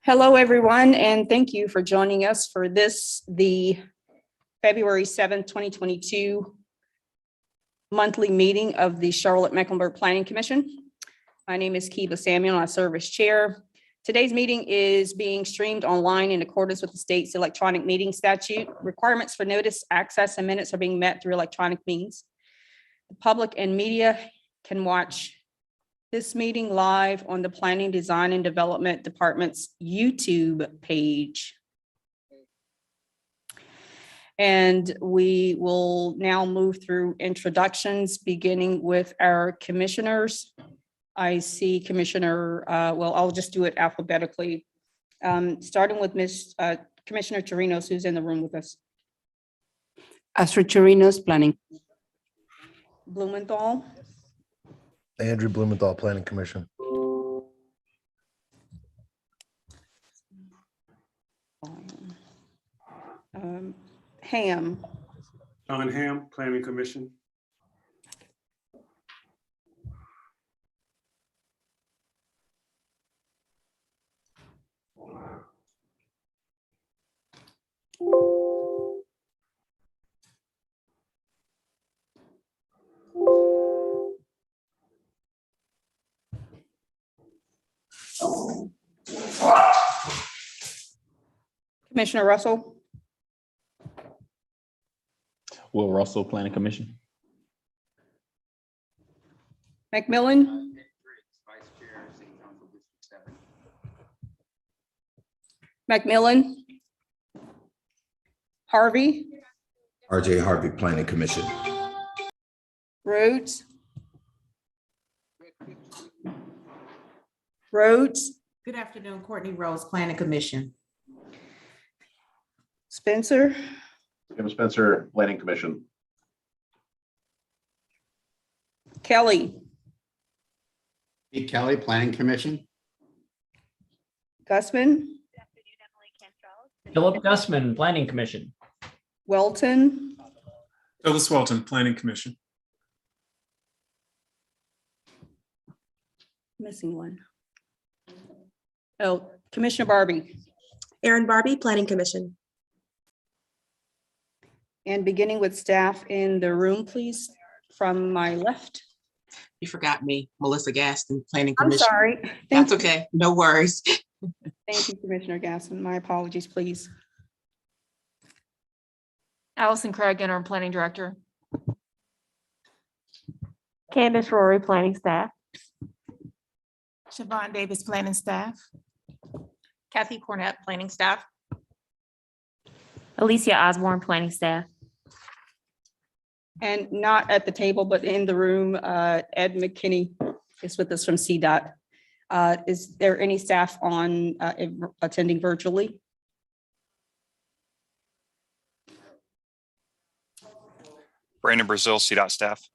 Hello, everyone, and thank you for joining us for the February 7th, 2022 monthly meeting of the Charlotte-Mecklenburg Planning Commission. My name is Kiva Samuel, and I serve as chair. Today's meeting is being streamed online in accordance with the state's electronic meeting statute. Requirements for notice, access, and minutes are being met through electronic means. The public and media can watch this meeting live on the Planning, Design, and Development Department's YouTube page. And we will now move through introductions, beginning with our commissioners. I see Commissioner, well, I'll just do it alphabetically. Starting with Commissioner Chirinos, who's in the room with us. Astrid Chirinos, Planning. Blumenthal. Andrew Blumenthal, Planning Commission. Ham. John Ham, Planning Commission. Commissioner Russell. Will Russell, Planning Commission. McMillan. Vice Chair, City Council District 7. McMillan. Harvey. RJ Harvey, Planning Commission. Rhodes. Rhodes. Good afternoon, Courtney Rose, Planning Commission. Spencer. Tim Spencer, Planning Commission. Kelly. Pete Kelly, Planning Commission. Gusman. Philip Gusman, Planning Commission. Welton. Phyllis Walton, Planning Commission. Missing one. Oh, Commissioner Barbie. Erin Barbie, Planning Commission. And beginning with staff in the room, please, from my left. You forgot me, Melissa Gaston, Planning I'm Commission. sorry. That's okay, no worries. Thank you, Commissioner Gasson. My apologies, please. Allison Craig, Interim Planning Director. Candace Rory, Planning Staff. Siobhan Davis, Planning Staff. Kathy Cornett, Planning Staff. Alicia Osborne, Planning Staff. And not at the table, but in the room, Ed McKinney is with us from CDOT. Is there any staff on attending virtually? Brandon Brazil, CDOT staff.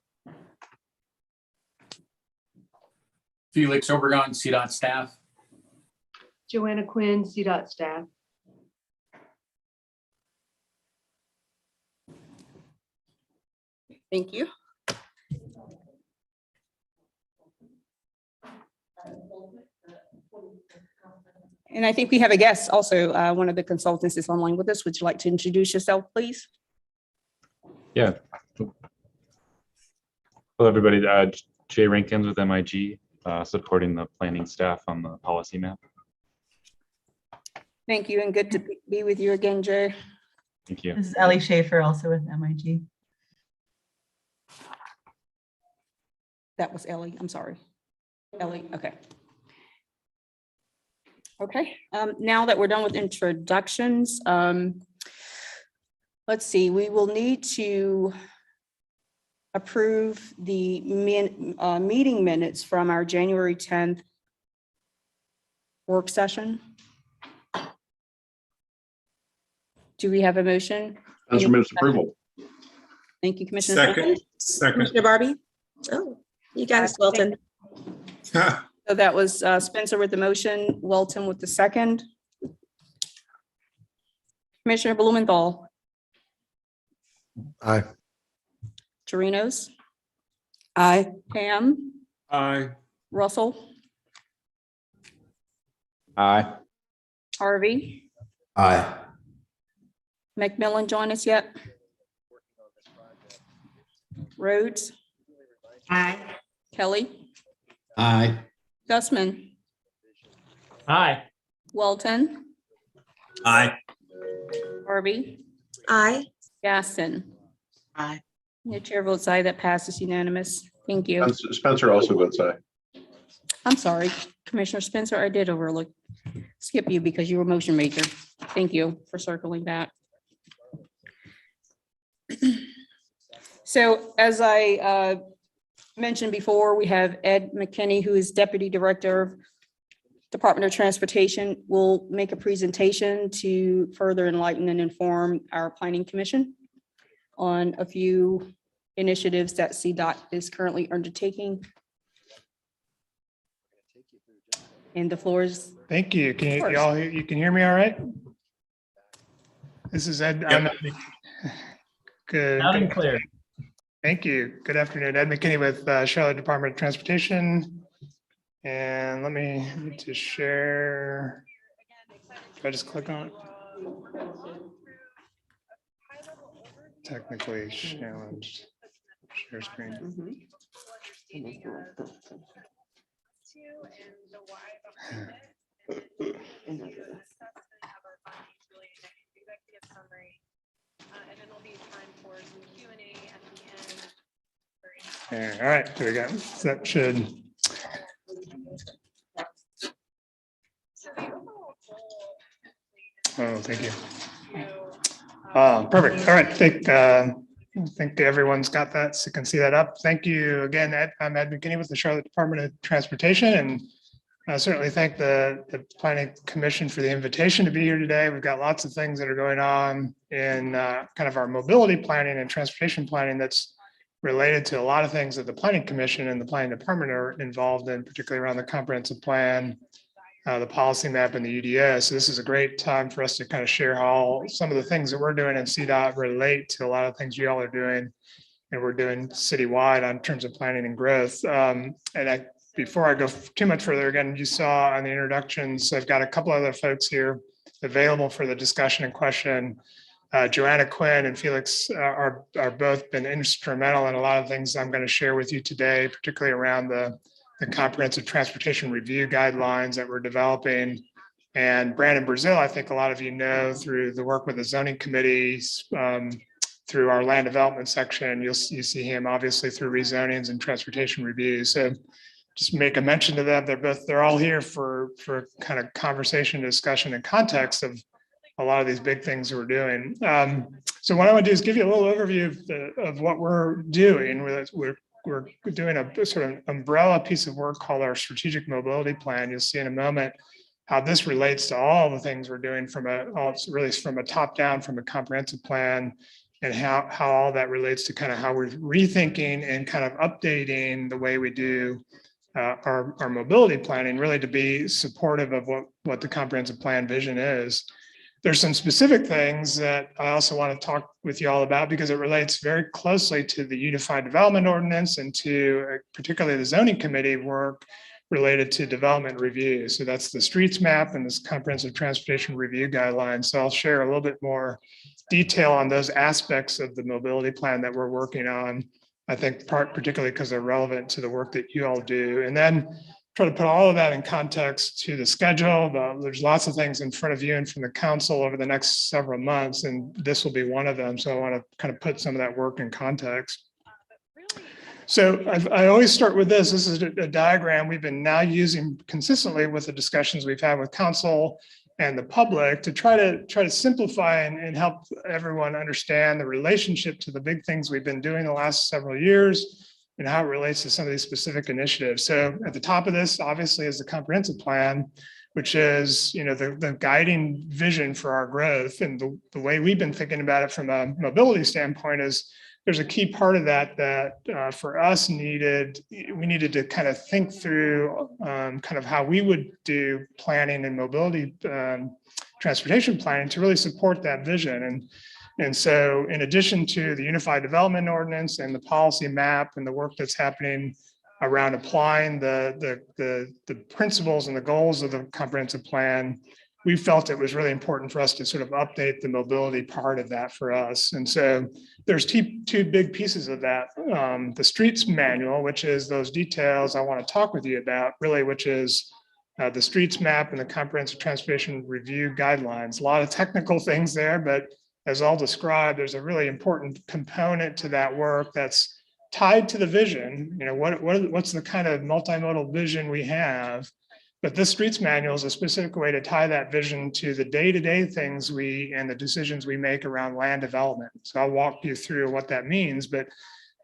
Felix Obregon, CDOT staff. Joanna Quinn, CDOT staff. Thank you. And I think we have a guest also. One of the consultants is online with us. Would you like to introduce yourself, please? Yeah. Hello, everybody. Jay Rankins with MIG, supporting the planning staff on the policy map. Thank you, and good to be with you again, Jay. Thank you. This is Ellie Schaefer, also with MIG. That was Ellie. I'm sorry. Ellie, okay. Okay, now that we're done with introductions, let's see, we will need to approve the meeting minutes from our January 10th work session. Do we have a motion? Those are minutes approval. Thank you, Commissioner. Second. Commissioner Barbie? Oh, you got it, Welton. So that was Spencer with the motion, Welton with the second. Commissioner Blumenthal. Aye. Chirinos. Aye. Ham, Aye. Russell, Aye. Harvey, Aye. McMillan join us yet? Rhodes, Aye. Kelly, Aye. Gusman, Aye. Walton, Aye. Harvey, Aye. Gaston. Aye. The chair votes aye, that passes unanimous. Thank you. Spencer also votes aye. I'm sorry, Commissioner Spencer, I did skip you because you were motion maker. Thank you for circling that. So as I mentioned before, we have Ed McKinney, who is Deputy Director, Department of Transportation, will make a presentation to further enlighten and inform our Planning Commission on a few initiatives that CDOT is currently undertaking. And the floor is, Thank you. Can Of you course. y'all, you can hear me all right? This is Ed. Good. Loud and clear. Thank you. Good afternoon. Ed McKinney with Charlotte Department of Transportation. And let me just share. If I just click on it. Technically challenged. Share screen. Yeah, all right, there we go. So that should. Oh, thank you. Perfect. All right, I think everyone's got that, so you can see that up. Thank you again, Ed. I'm Ed McKinney with the Charlotte Department of Transportation, and I certainly thank the Planning Commission for the invitation to be here today. We've got lots of things that are going on in kind of our mobility planning and transportation planning that's related to a lot of things that the Planning Commission and the Planning Department are involved in, particularly around the comprehensive plan, the policy map, and the UDO. So this is a great time for us to kind of share how some of the things that we're doing in CDOT relate to a lot of things you all are doing and we're doing citywide on terms of planning and growth. Before I go too much further, again, you saw on the introductions, I've got a couple other folks here available for the discussion and question. Joanna Quinn and Felix are both been instrumental in a lot of things I'm going to share with you today, particularly around the comprehensive transportation review guidelines that we're developing. And Brandon Brazil, I think a lot of you know through the work with the zoning committees, through our land development section, you see him obviously through rezonings and transportation reviews. So just make a mention to them. They're all here for kind of conversation, discussion, and context of a lot of these big things that we're doing. So what I want to do is give you a little overview of what we're doing. We're doing a sort of umbrella piece of work called our strategic mobility plan. You'll see in a moment how this relates to all the things we're doing from a top down, from a comprehensive plan, and how all that relates to kind of how we're rethinking and kind of updating the way we do our mobility planning, really to be supportive of what the comprehensive plan vision is. There's some specific things that I also want to talk with you all about because it relates very closely to the Unified Development Ordinance and to particularly the zoning committee work related to development review. So that's the streets map and this comprehensive transportation review guidelines. So I'll share a little bit more detail on those aspects of the mobility plan that we're working on. I think particularly because they're relevant to the work that you all do. And then try to put all of that in context to the schedule. There's lots of things in front of you and from the council over the next several months, and this will be one of them. So I want to kind of put some of that work in context. So I always start with this. This is a diagram we've been now using consistently with the discussions we've had with council and the public to try to simplify and help everyone understand the relationship to the big things we've been doing the last several years and how it relates to some of these specific initiatives. So at the top of this, obviously, is the comprehensive plan, which is, the guiding vision for our growth. And the way we've been thinking about it from a mobility standpoint is there's a key part of that for us we needed to kind of think through kind of how we would do planning and mobility transportation planning to really support that vision. And And so in addition to the Unified Development Ordinance and the policy map and the work that's happening around applying the principles and the goals of the comprehensive plan, we felt it was really important for us to sort of update the mobility part of that for us. And so there's two big pieces of that. The streets manual, which is those details I want to talk with you about, really, which is the streets map and the comprehensive transportation review guidelines. A lot of technical things there, but as I'll describe, there's a really important component to that work that's tied to the vision. You know, what's the kind of multimodal vision we have? But this streets manual is a specific way to tie that vision to the day-to-day things and the decisions we make around land development. So I'll walk you through what that means, but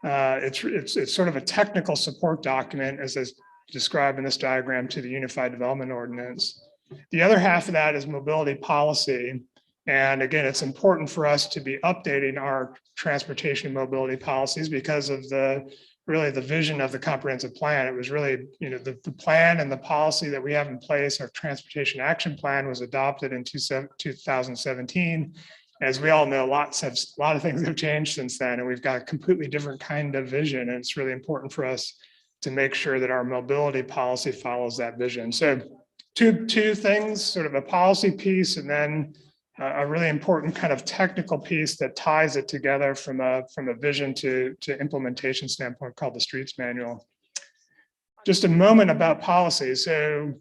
it's sort of a technical support document, as is described in this diagram, to the Unified Development Ordinance. The other half of that is mobility policy. And again, it's important for us to be updating our transportation mobility policies because of really the vision of the comprehensive plan. It was really, you know, the plan and the policy that we have in place. Our transportation action plan was adopted in 2017. As we all know, a lot of things have changed since then, and we've got a completely different kind of vision. And it's really important for us to make sure that our mobility policy follows that vision. So two things, sort of a policy piece, and then a really important kind of technical piece that ties it together from a vision to implementation standpoint, called the Streets Manual. Just a moment about policy. So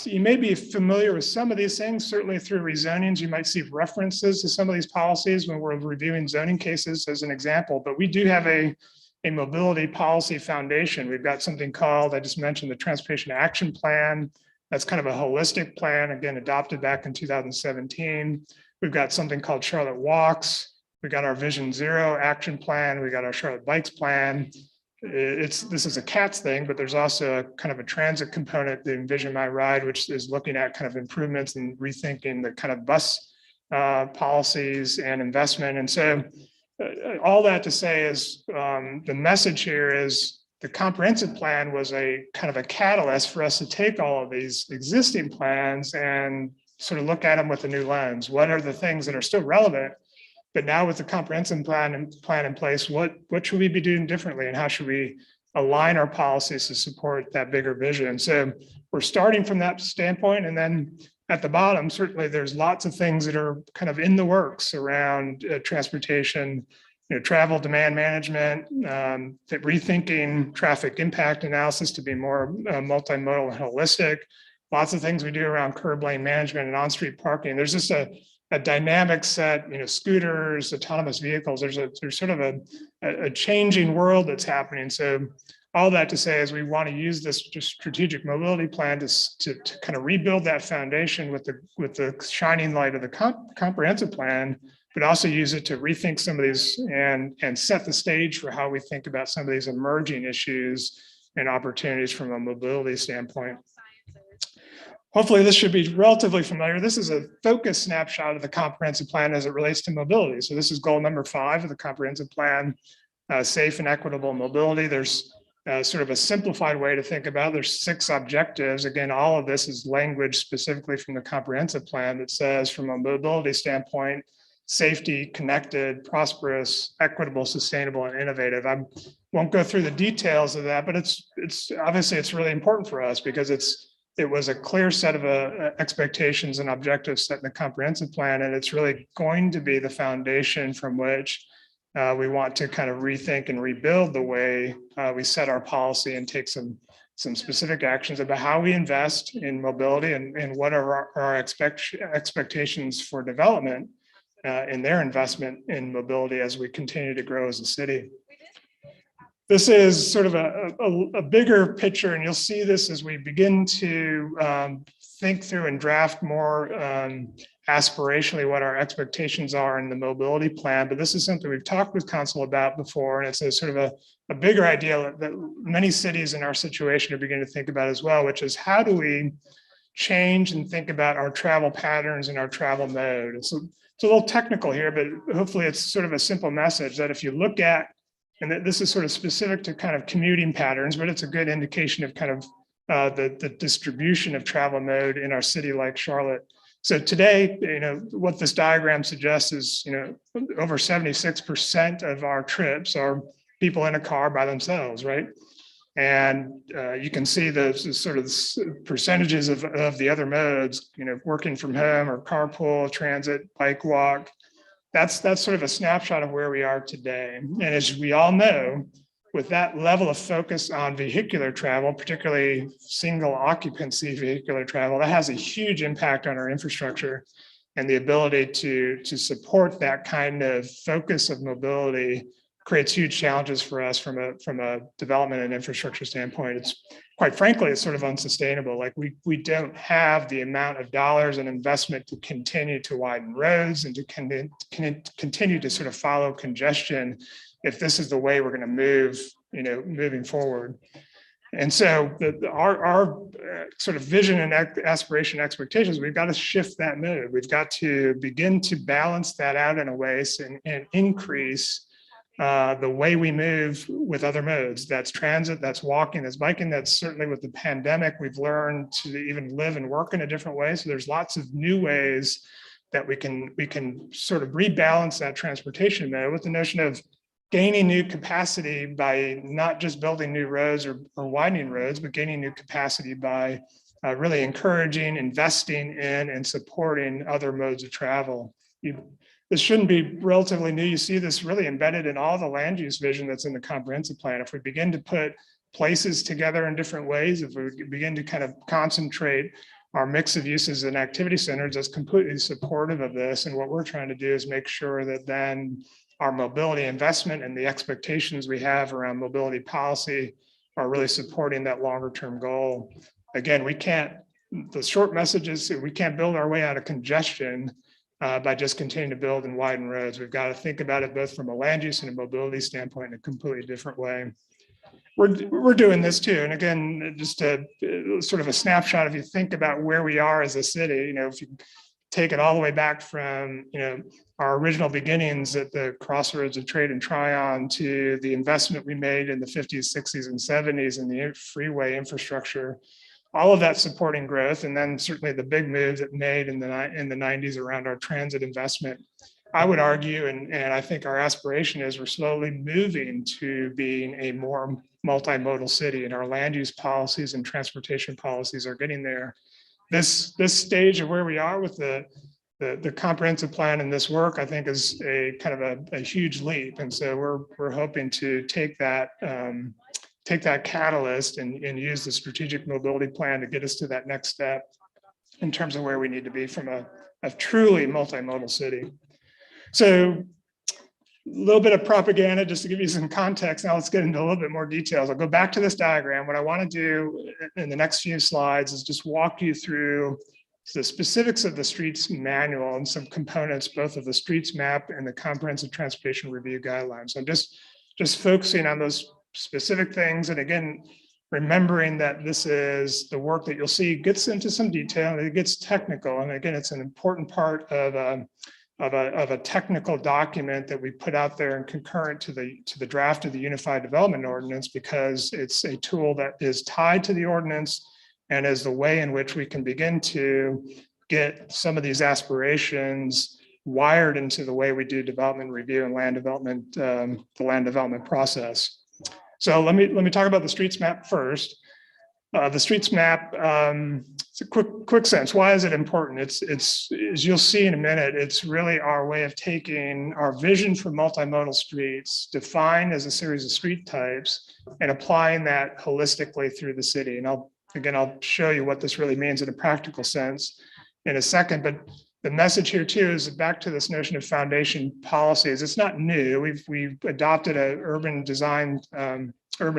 you may be familiar with some of these things. Certainly through rezonings, you might see references to some of these policies when we're reviewing zoning cases, as an example. But we do have a mobility policy foundation. We've got something called, I just mentioned, the Transportation Action Plan. That's kind of a holistic plan, again, adopted back in 2017. We've got something called Charlotte Walks. We got our Vision Zero action plan. We got our Charlotte Bikes plan. This is a CATS thing, but there's also a kind of a transit component, the Envision My Ride, which is looking at kind of improvements and rethinking the kind of bus policies and investment. And so all that to say is the message here is the comprehensive plan was a kind of a catalyst for us to take all of these existing plans and sort of look at them with a new lens. What are the things that are still relevant? But now with the comprehensive plan in place, what should we be doing differently, and how should we align our policies to support that bigger vision? So we're starting from that standpoint, and then at the bottom, certainly there's lots of things that are kind of in the works around transportation, travel demand management, rethinking traffic impact analysis to be more multimodal and holistic. Lots of things we do around curb lane management and on-street parking. There's just a dynamic set, scooters, autonomous vehicles. There's sort of a changing world that's happening. So all that to say is we want to use this strategic mobility plan to kind of rebuild that foundation with the shining light of the comprehensive plan, but also use it to rethink some of these and set the stage for how we think about some of these emerging issues and opportunities from a mobility standpoint. Hopefully this should be relatively familiar. This is a focus snapshot of the comprehensive plan as it relates to mobility. So this is goal number 5 of the comprehensive plan, safe and equitable mobility. There's sort of a simplified way to think about it. There's 6 objectives. Again, all of this is language specifically from the comprehensive plan that says, from a mobility standpoint, safety, connected, prosperous, equitable, sustainable, and innovative. I won't go through the details of that, but it's obviously it's really important for us because it was a clear set of expectations and objectives set in the comprehensive plan, and it's really going to be the foundation from which we want to kind of rethink and rebuild the way we set our policy and take some specific actions about how we invest in mobility and what are our expectations for development in their investment in mobility as we continue to grow as a city. This is sort of a bigger picture, and you'll see this as we begin to think through and draft more aspirationally what our expectations are in the mobility plan. But this is something we've talked with council about before, and it's a sort of a bigger idea that many cities in our situation are beginning to think about as well, which is how do we change and think about our travel patterns and our travel mode. It's a little technical here, but hopefully it's sort of a simple message that if you look at, and this is sort of specific to kind of commuting patterns, but it's a good indication of kind of the distribution of travel mode in our city like Charlotte. So today, what this diagram suggests is, over 76% of our trips are people in a car by themselves, right? And you can see the sort of percentages of the other modes, working from home or carpool, transit, bike walk. That's sort of a snapshot of where we are today. And as we all know, with that level of focus on vehicular travel, particularly single occupancy vehicular travel, that has a huge impact on our infrastructure and the ability to support that kind of focus of mobility creates huge challenges for us from a development and infrastructure standpoint. It's quite frankly, it's sort of unsustainable. Like we don't have the amount of dollars and investment to continue to widen roads and to continue to sort of follow congestion if this is the way we're going to move, moving forward. And so our sort of vision and aspiration expectations, we've got to shift that mode. We've got to begin to balance that out in a way and increase the way we move with other modes. That's transit, that's walking, that's biking. That's certainly with the pandemic, we've learned to even live and work in a different way. So there's lots of new ways that we can sort of rebalance that transportation mode with the notion of gaining new capacity by not just building new roads or widening roads, but gaining new capacity by really encouraging, investing in, and supporting other modes of travel. This shouldn't be relatively new. You see this really embedded in all the land use vision that's in the comprehensive plan. If we begin to put places together in different ways, if we begin to kind of concentrate our mix of uses and activity centers, that's completely supportive of this. And what we're trying to do is make sure that then our mobility investment and the expectations we have around mobility policy are really supporting that longer term goal. Again, the short message is we can't build our way out of congestion by just continuing to build and widen roads. We've got to think about it both from a land use and a mobility standpoint in a completely different way. We're doing this too. And again, just a sort of a snapshot, if you think about where we are as a city, if you take it all the way back from, our original beginnings at the crossroads of trade and Tryon to the investment we made in the 50s, 60s, and 70s in the freeway infrastructure, all of that supporting growth. And then certainly the big moves that made in the 90s around our transit investment. I would argue, and I think our aspiration is we're slowly moving to being a more multimodal city, and our land use policies and transportation policies are getting there. This stage of where we are with the comprehensive plan and this work, I think, is a kind of a huge leap. And so we're hoping to take that catalyst and use the strategic mobility plan to get us to that next step in terms of where we need to be from a truly multimodal city. So a little bit of propaganda just to give you some context. Now let's get into a little bit more details. I'll go back to this diagram. What I want to do in the next few slides is just walk you through the specifics of the streets manual and some components, both of the streets map and the comprehensive transportation review guidelines. I'm just focusing on those specific things. And again, remembering that this is the work that you'll see gets into some detail and it gets technical. And again, it's an important part of a technical document that we put out there and concurrent to the draft of the Unified Development Ordinance, because it's a tool that is tied to the ordinance and is the way in which we can begin to get some of these aspirations wired into the way we do development review and land development, the land development process. So let me talk about the streets map first. The streets map, it's a quick sense. Why is it important? It's as you'll see in a minute, it's really our way of taking our vision for multimodal streets, defined as a series of street types, and applying that holistically through the city. And I'll show you what this really means in a practical sense in a second. But the message here too is back to this notion of foundation policies. It's not new. We've adopted an urban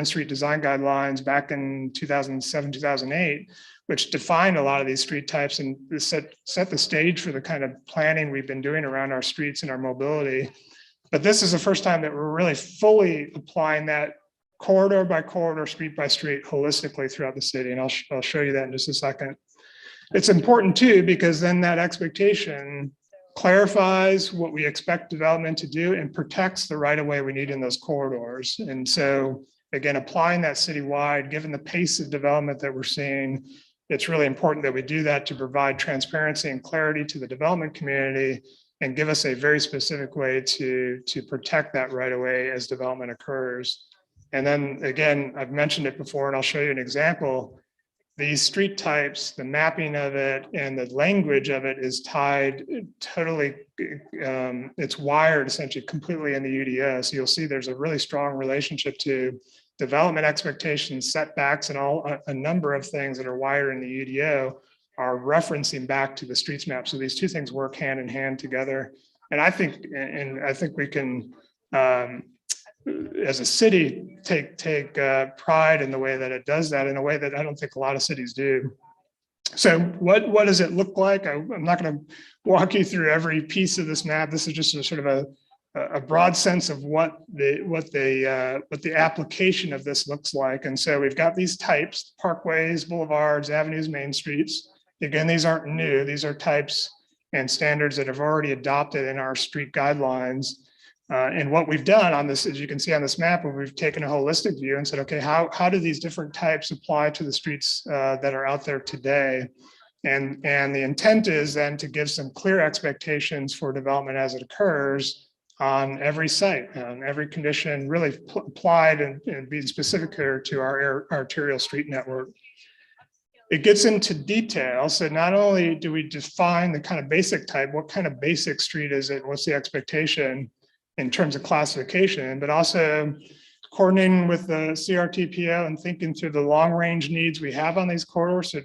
street design guidelines back in 2007, 2008, which defined a lot of these street types and set the stage for the kind of planning we've been doing around our streets and our mobility. But this is the first time that we're really fully applying that corridor by corridor, street by street, holistically throughout the city. And I'll show you that in just a second. It's important too, because then that expectation clarifies what we expect development to do and protects the right of way we need in those corridors. And so again, applying that citywide, given the pace of development that we're seeing, it's really important that we do that to provide transparency and clarity to the development community and give us a very specific way to protect that right away as development occurs. And then again, I've mentioned it before, and I'll show you an example. These street types, the mapping of it and the language of it is tied totally, it's wired essentially completely in the UDO. So you'll see there's a really strong relationship to development expectations, setbacks, and a number of things that are wired in the UDO are referencing back to the streets map. So these two things work hand in hand together. And I think we can, as a city, take pride in the way that it does that in a way that I don't think a lot of cities do. So what does it look like? I'm not going to walk you through every piece of this map. This is just a sort of a broad sense of what the application of this looks like. And so we've got these types: parkways, boulevards, avenues, main streets. Again, these aren't new. These are types and standards that have already adopted in our street guidelines. And what we've done on this, as you can see on this map, we've taken a holistic view and said, okay, how do these different types apply to the streets that are out there today? And the intent is then to give some clear expectations for development as it occurs on every site, on every condition, really applied and being specific here to our arterial street network. It gets into detail. So not only do we define the kind of basic type, what kind of basic street is it? What's the expectation in terms of classification, but also coordinating with the CRTPO and thinking through the long range needs we have on these corridors. So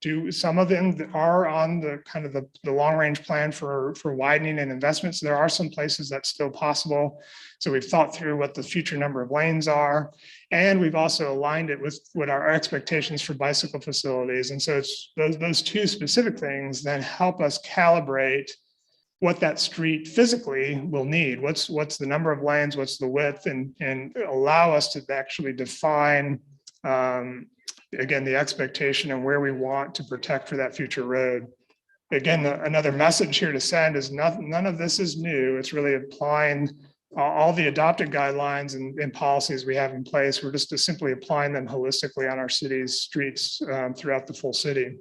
do some of them are on the kind of the long range plan for widening and investments. There are some places that's still possible. So we've thought through what the future number of lanes are, and we've also aligned it with what our expectations for bicycle facilities. And so it's those two specific things then help us calibrate what that street physically will need. What's the number of lanes, what's the width, and allow us to actually define, again, the expectation and where we want to protect for that future road. Again, another message here to send is none of this is new. It's really applying all the adopted guidelines and policies we have in place. We're just simply applying them holistically on our city's streets throughout the full city.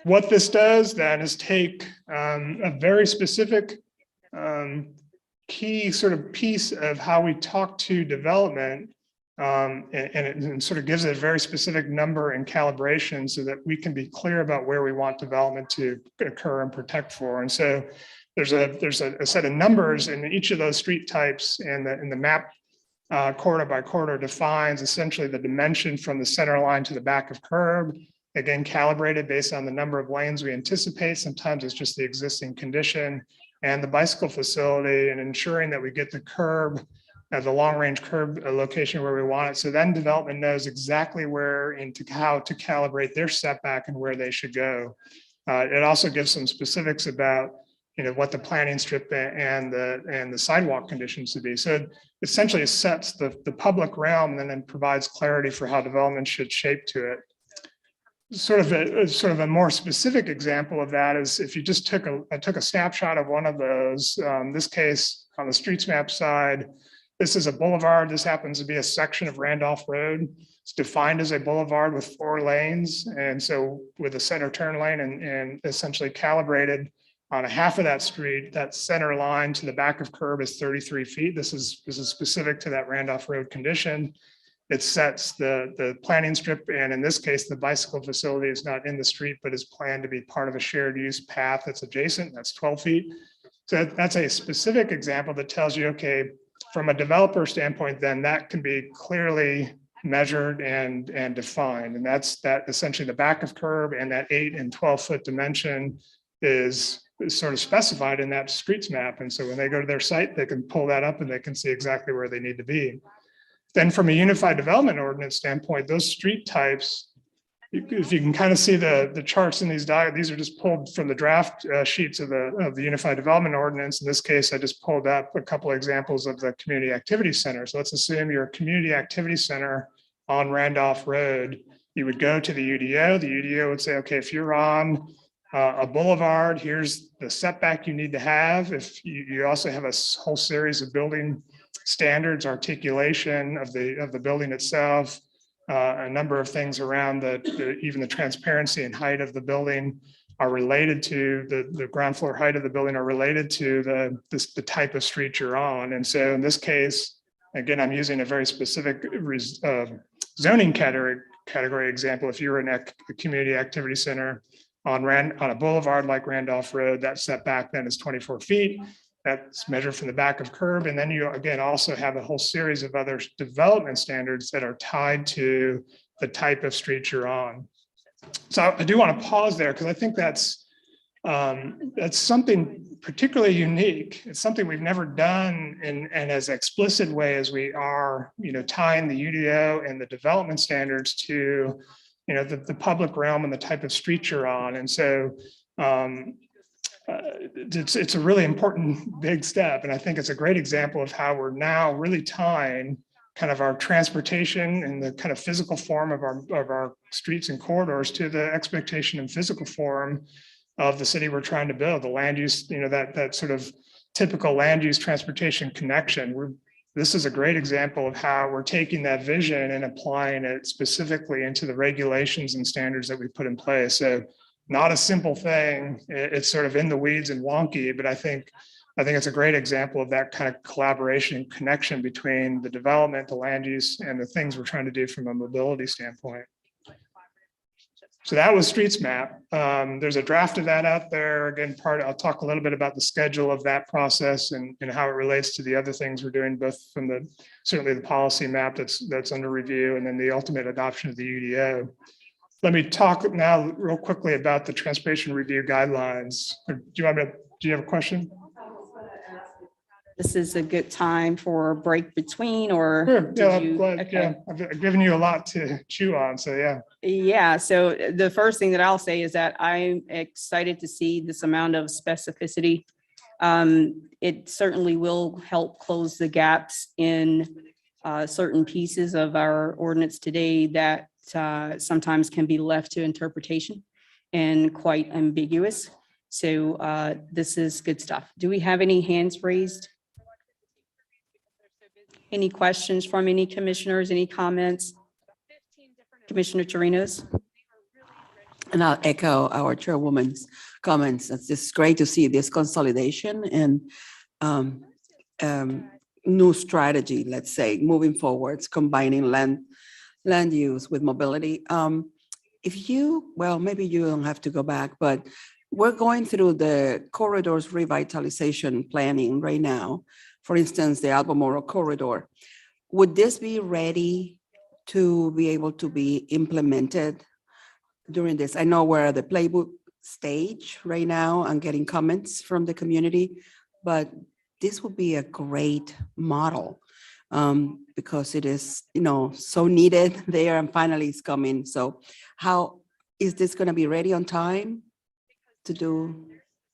What this does then is take a very specific key sort of piece of how we talk to development, and it sort of gives it a very specific number and calibration so that we can be clear about where we want development to occur and protect for. And so there's a set of numbers in each of those street types, and the map corridor by corridor defines essentially the dimension from the center line to the back of curb. Again, calibrated based on the number of lanes we anticipate. Sometimes it's just the existing condition and the bicycle facility, and ensuring that we get the curb, the long range curb location where we want it. So then development knows exactly where and how to calibrate their setback and where they should go. It also gives some specifics about what the planning strip and the sidewalk conditions to be. So it essentially sets the public realm and then provides clarity for how development should shape to it. Sort of a more specific example of that is if you just took a snapshot of one of those. This case on the streets map side, this is a boulevard. This happens to be a section of Randolph Road. It's defined as a boulevard with 4 lanes, and so with a center turn lane and essentially calibrated on a half of that street. That center line to the back of curb is 33 feet. This is specific to that Randolph Road condition. It sets the planning strip, and in this case, the bicycle facility is not in the street, but is planned to be part of a shared use path that's adjacent. That's 12 feet. So that's a specific example that tells you, okay, from a developer standpoint, then that can be clearly measured and defined. And that's essentially the back of curb, and that 8 and 12 foot dimension is sort of specified in that streets map. And so when they go to their site, they can pull that up and they can see exactly where they need to be. Then from a unified development ordinance standpoint, those street types, if you can kind of see the charts in these these are just pulled from the draft sheets of the unified development ordinance. In this case, I just pulled up a couple of examples of the community activity center. So let's assume you're a community activity center on Randolph Road. You would go to the UDO. The UDO would say, okay, if you're on a boulevard, here's the setback you need to have. If you also have a whole series of building standards, articulation of the building itself, A number of things around even the transparency and height of the building are related to the ground floor height of the building are related to the type of street you're on. And so in this case, again, I'm using a very specific zoning category example. If you're in a community activity center on a boulevard like Randolph Road, that setback then is 24 feet. That's measured from the back of curb. And then you again also have a whole series of other development standards that are tied to the type of street you're on. So I do want to pause there because I think that's something particularly unique. It's something we've never done in as explicit way as we are, tying the UDO and the development standards to, the public realm and the type of street you're on. And so it's a really important big step. And I think it's a great example of how we're now really tying kind of our transportation and the kind of physical form of our streets and corridors to the expectation and physical form of the city we're trying to build, the land use, that sort of typical land use transportation connection. This is a great example of how we're taking that vision and applying it specifically into the regulations and standards that we put in place. So not a simple thing. It's sort of in the weeds and wonky, but I think it's a great example of that kind of collaboration and connection between the development, the land use, and the things we're trying to do from a mobility standpoint. So that was Streets Map. There's a draft of that out there. Again, I'll talk a little bit about the schedule of that process and how it relates to the other things we're doing, both from certainly the policy map that's under review, and then the ultimate adoption of the UDO. Let me talk now real quickly about the transportation review guidelines. Do you have a question? This is a good time for a break between, or? Sure. did Yeah, you- glad, okay. yeah, I've given you a lot to chew on, so yeah. Yeah, so the first thing that I'll say is that I'm excited to see this amount of specificity. It certainly will help close the gaps in certain pieces of our ordinance today that sometimes can be left to interpretation and quite ambiguous. So this is good stuff. Do we have any hands raised? Any questions from any commissioners, any comments? Commissioner Torinos? And I'll echo our chairwoman's comments. It's just great to see this consolidation and new strategy, let's say, moving forwards, combining land use with mobility. Maybe you don't have to go back, but we're going through the corridors revitalization planning right now. For instance, the Albemarle corridor. Would this be ready to be able to be implemented during this? I know we're at the playbook stage right now and getting comments from the community, but this would be a great model because it is, so needed there and finally it's coming. So how is this going to be ready on time to do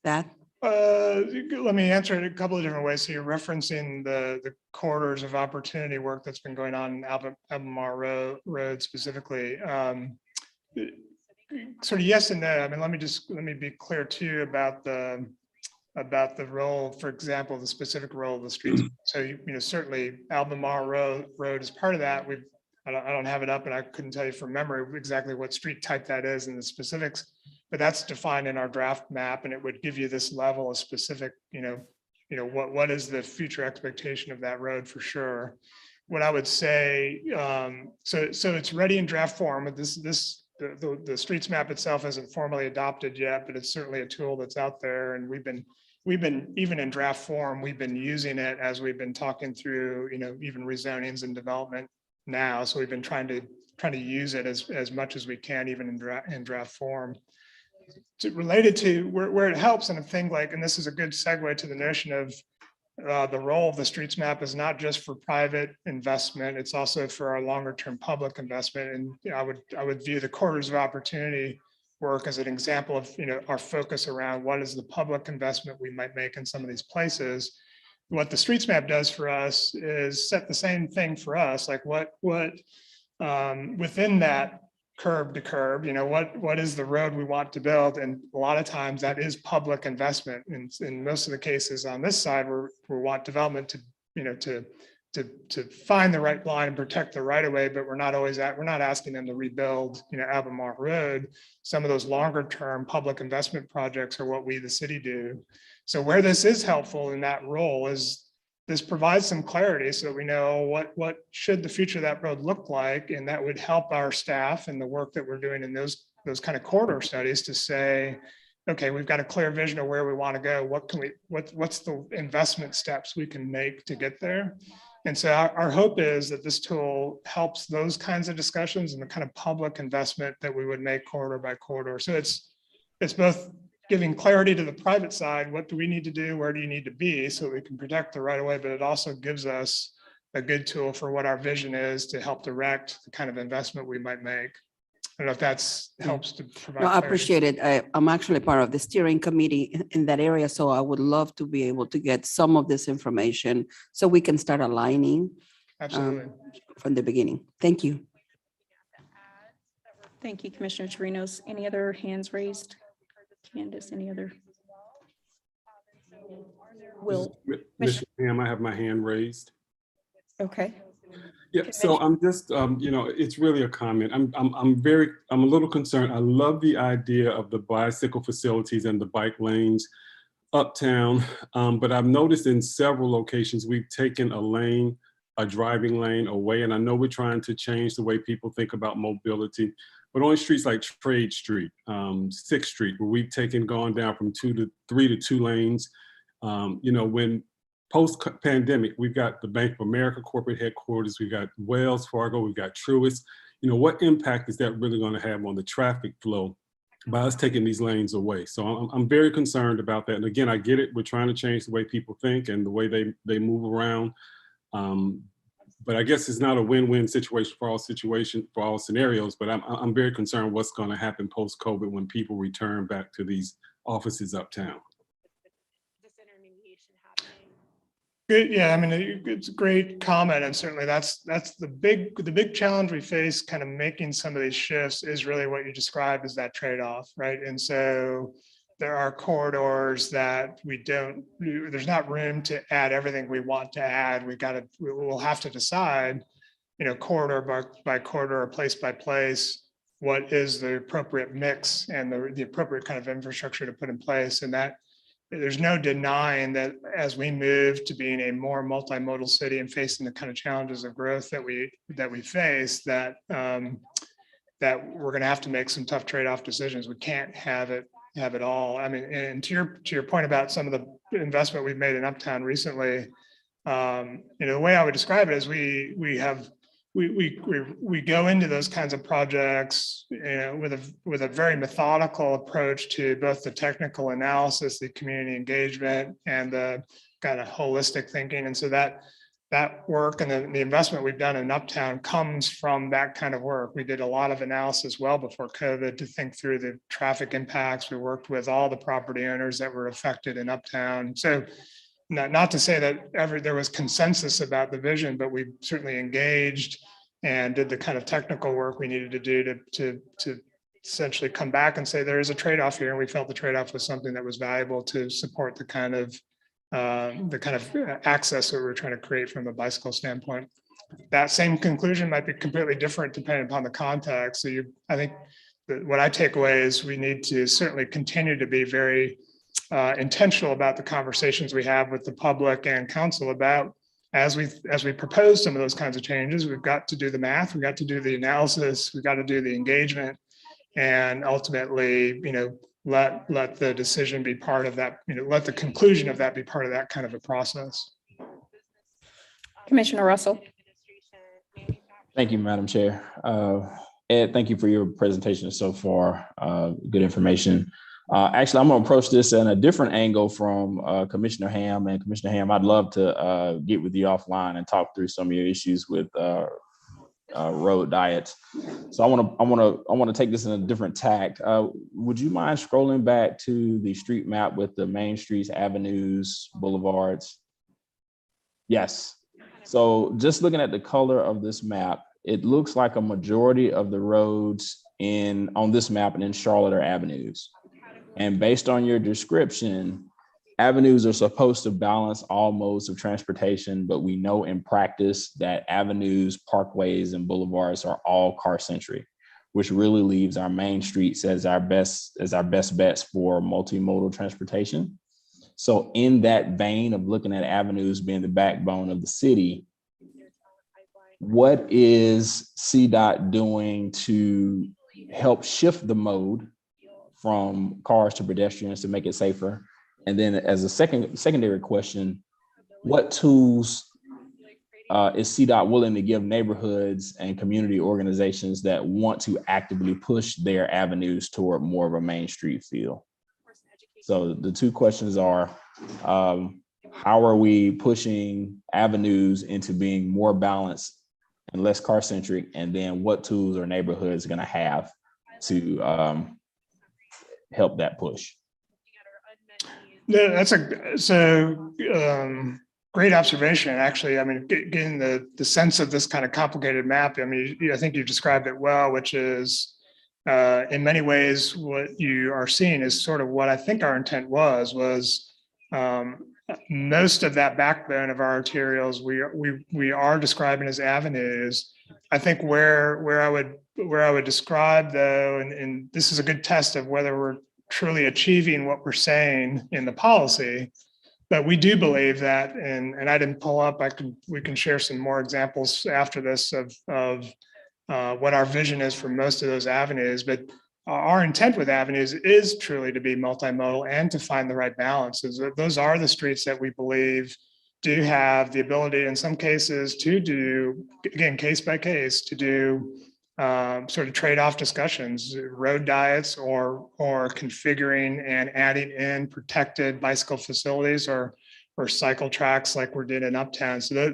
that? Let me answer it a couple of different ways. So you're referencing the corridors of opportunity work that's been going on in Albemarle Road specifically. Sort of yes and no. I mean, let me be clear too about the role, for example, the specific role of the streets. So certainly Albemarle Road is part of that. I don't have it up, and I couldn't tell you from memory exactly what street type that is in the specifics. But that's defined in our draft map, and it would give you this level of specific, what is the future expectation of that road for sure. What I would say, so it's ready in draft form. But the streets map itself isn't formally adopted yet, but it's certainly a tool that's out there, and we've been even in draft form. We've been using it as we've been talking through, even rezonings and development now. So we've been trying to use it as much as we can, even in draft form. Related to where it helps, and a thing like, and this is a good segue to the notion of the role of the streets map is not just for private investment, it's also for our longer term public investment. And I would view the corridors of opportunity work as an example of our focus around what is the public investment we might make in some of these places. What the streets map does for us is set the same thing for us, like what within that curb to curb, what is the road we want to build? And a lot of times that is public investment. And in most of the cases on this side, we want development to to find the right line and protect the right of way, but we're not asking them to rebuild, Albemarle Road. Some of those longer term public investment projects are what we, the city, do. So where this is helpful in that role is this provides some clarity so that we know what should the future of that road look like, and that would help our staff and the work that we're doing in those kind of corridor studies to say, okay, we've got a clear vision of where we want to go. What's the investment steps we can make to get there? And so our hope is that this tool helps those kinds of discussions and the kind of public investment that we would make corridor by corridor. So it's both giving clarity to the private side. What do we need to do? Where do you need to be so that we can protect the right of way? But it also gives us a good tool for what our vision is to help direct the kind of investment we might make. I don't know if that's helps to provide. No, I clarity. appreciate it. I'm actually part of the steering committee in that area, so I would love to be able to get some of this information so we can start aligning Absolutely. from the beginning. Thank you. Thank you, Commissioner Chirinos. Any other hands raised? Candace, any other? Will. Mr. Ham, I have my hand raised. Okay. Yeah, so I'm just, it's really a comment. I'm a little concerned. I love the idea of the bicycle facilities and the bike lanes uptown, but I've noticed in several locations, we've taken a driving lane away, and I know we're trying to change the way people think about mobility, but on streets like Trade Street, 6th Street, where we've gone down from 3 to 2 lanes, when post-pandemic, we've got the Bank of America corporate headquarters, we've got Wells Fargo, we've got Truist. What impact is that really going to have on the traffic flow by us taking these lanes away? So I'm very concerned about that. And again, I get it. We're trying to change the way people think and the way they move around. But I guess it's not a win-win situation for all scenarios. But I'm very concerned what's going to happen post-COVID when people return back to these offices uptown. Good. Yeah, I mean, it's a great comment, and certainly that's the big challenge we face, kind of making some of these shifts, is really what you described as that trade-off, right? And so there are corridors that there's not room to add everything we want to add. We'll have to decide, corridor by corridor, or place by place, what is the appropriate mix and the appropriate kind of infrastructure to put in place. And that there's no denying that as we move to being a more multimodal city and facing the kind of challenges of growth that we face, that we're going to have to make some tough trade-off decisions. We can't have it all. I mean, and to your point about some of the investment we've made in Uptown recently, the way I would describe it is we go into those kinds of projects, with a very methodical approach to both the technical analysis, the community engagement, and the kind of holistic thinking. And so that work and the investment we've done in Uptown comes from that kind of work. We did a lot of analysis well before COVID to think through the traffic impacts. We worked with all the property owners that were affected in Uptown. So not to say that there was consensus about the vision, but we certainly engaged and did the kind of technical work we needed to do to essentially come back and say there is a trade-off here, and we felt the trade-off was something that was valuable to support the kind of access that we were trying to create from a bicycle standpoint. That same conclusion might be completely different depending upon the context. So I think what I take away is we need to certainly continue to be very intentional about the conversations we have with the public and council about, as we propose some of those kinds of changes, we've got to do the math, we've got to do the analysis, we've got to do the engagement, and ultimately, let the decision be part of that, let the conclusion of that be part of that kind of a process. Commissioner Russell. Thank you, Madam Chair. Ed, thank you for your presentation so far. Good information. Actually, I'm going to approach this in a different angle from Commissioner Ham. And Commissioner Ham, I'd love to get with you offline and talk through some of your issues with road diets. So I want to take this in a different tack. Would you mind scrolling back to the street map with the main streets, avenues, boulevards? Yes. So just looking at the color of this map, it looks like a majority of the roads on this map and in Charlotte are avenues. And based on your description, avenues are supposed to balance all modes of transportation, but we know in practice that avenues, parkways, and boulevards are all car-centric, which really leaves our main streets as our best bets for multimodal transportation. So in that vein of looking at avenues being the backbone of the city, what is CDOT doing to help shift the mode from cars to pedestrians to make it safer? And then as a secondary question, what tools is CDOT willing to give neighborhoods and community organizations that want to actively push their avenues toward more of a Main Street feel? So the two questions are, how are we pushing avenues into being more balanced and less car-centric? And then what tools are neighborhoods going to have to help that push? That's great observation. Actually, I mean, getting the sense of this kind of complicated map. I mean, I think you described it well, which is in many ways what you are seeing is sort of what I think our intent was most of that backbone of our arterials we are describing as avenues. I think where I would describe though, and this is a good test of whether we're truly achieving what we're saying in the policy. But we do believe that, and I didn't pull up, we can share some more examples after this of what our vision is for most of those avenues. But our intent with avenues is truly to be multimodal and to find the right balances. Those are the streets that we believe do have the ability in some cases to do, again, case by case, to do sort of trade-off discussions, road diets, or configuring and adding in protected bicycle facilities or cycle tracks like we're doing in Uptown. So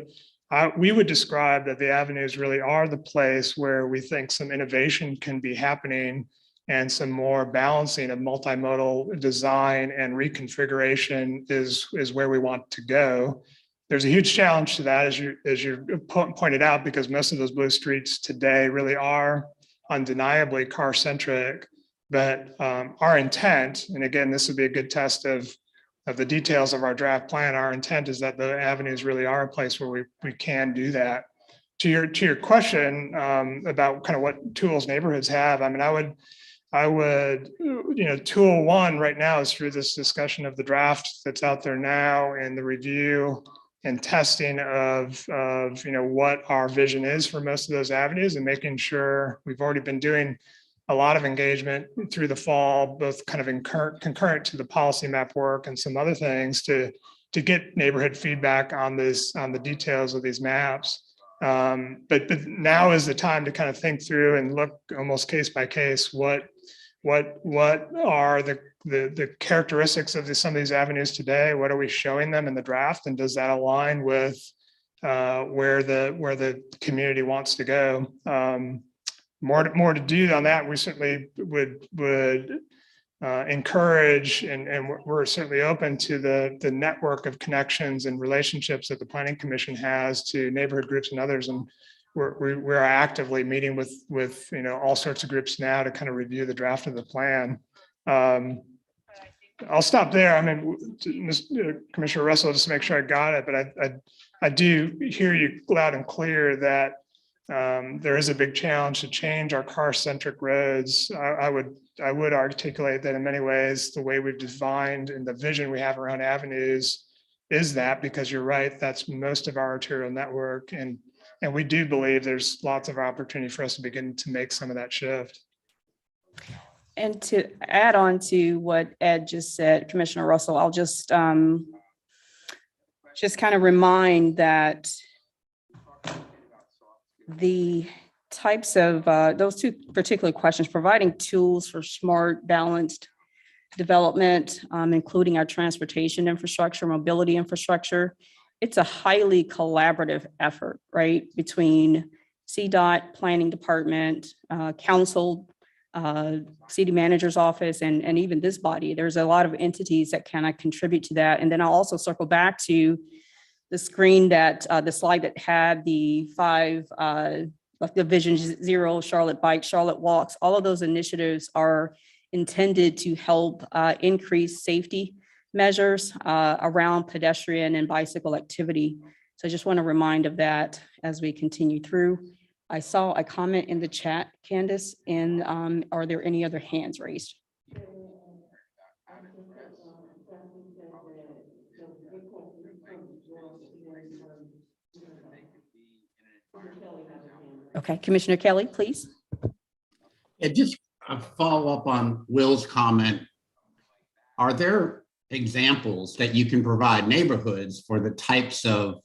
that we would describe that the avenues really are the place where we think some innovation can be happening and some more balancing of multimodal design and reconfiguration is where we want to go. There's a huge challenge to that, as you pointed out, because most of those blue streets today really are undeniably car-centric. But our intent, and again, this would be a good test of the details of our draft plan, our intent is that the avenues really are a place where we can do that. To your question about kind of what tools neighborhoods have, I mean, I would, tool one right now is through this discussion of the draft that's out there now and the review and testing of what our vision is for most of those avenues and making sure we've already been doing a lot of engagement through the fall, both kind of concurrent to the policy map work and some other things to get neighborhood feedback on the details of these maps. But now is the time to kind of think through and look almost case by case, what are the characteristics of some of these avenues today? What are we showing them in the draft? And does that align with where the community wants to go? More to do on that. We certainly would encourage, and we're certainly open to the network of connections and relationships that the Planning Commission has to neighborhood groups and others. And we're actively meeting with all sorts of groups now to kind of review the draft of the plan. I'll stop there. I mean, Commissioner Russell, just to make sure I got it, but I do hear you loud and clear that there is a big challenge to change our car-centric roads. I would articulate that in many ways, the way we've defined and the vision we have around avenues is that, because you're right, that's most of our arterial network. And we do believe there's lots of opportunity for us to begin to make some of that shift. And to add on to what Ed just said, Commissioner Russell, I'll just kind of remind that the types of those two particular questions, providing tools for smart, balanced development, including our transportation infrastructure, mobility infrastructure, it's a highly collaborative effort, right? Between CDOT, Planning Department, Council, City Manager's Office, and even this body. There's a lot of entities that kind of contribute to that. And then I'll also circle back to the screen that the slide that had the 5, like the Vision Zero, Charlotte Bike, Charlotte Walks. All of those initiatives are intended to help increase safety measures around pedestrian and bicycle activity. So I just want to remind of that as we continue through. I saw a comment in the chat, Candace, and are there any other hands raised? Okay, Commissioner Kelly, please. Yeah, just a follow up on Will's comment. Are there examples that you can provide neighborhoods for the types of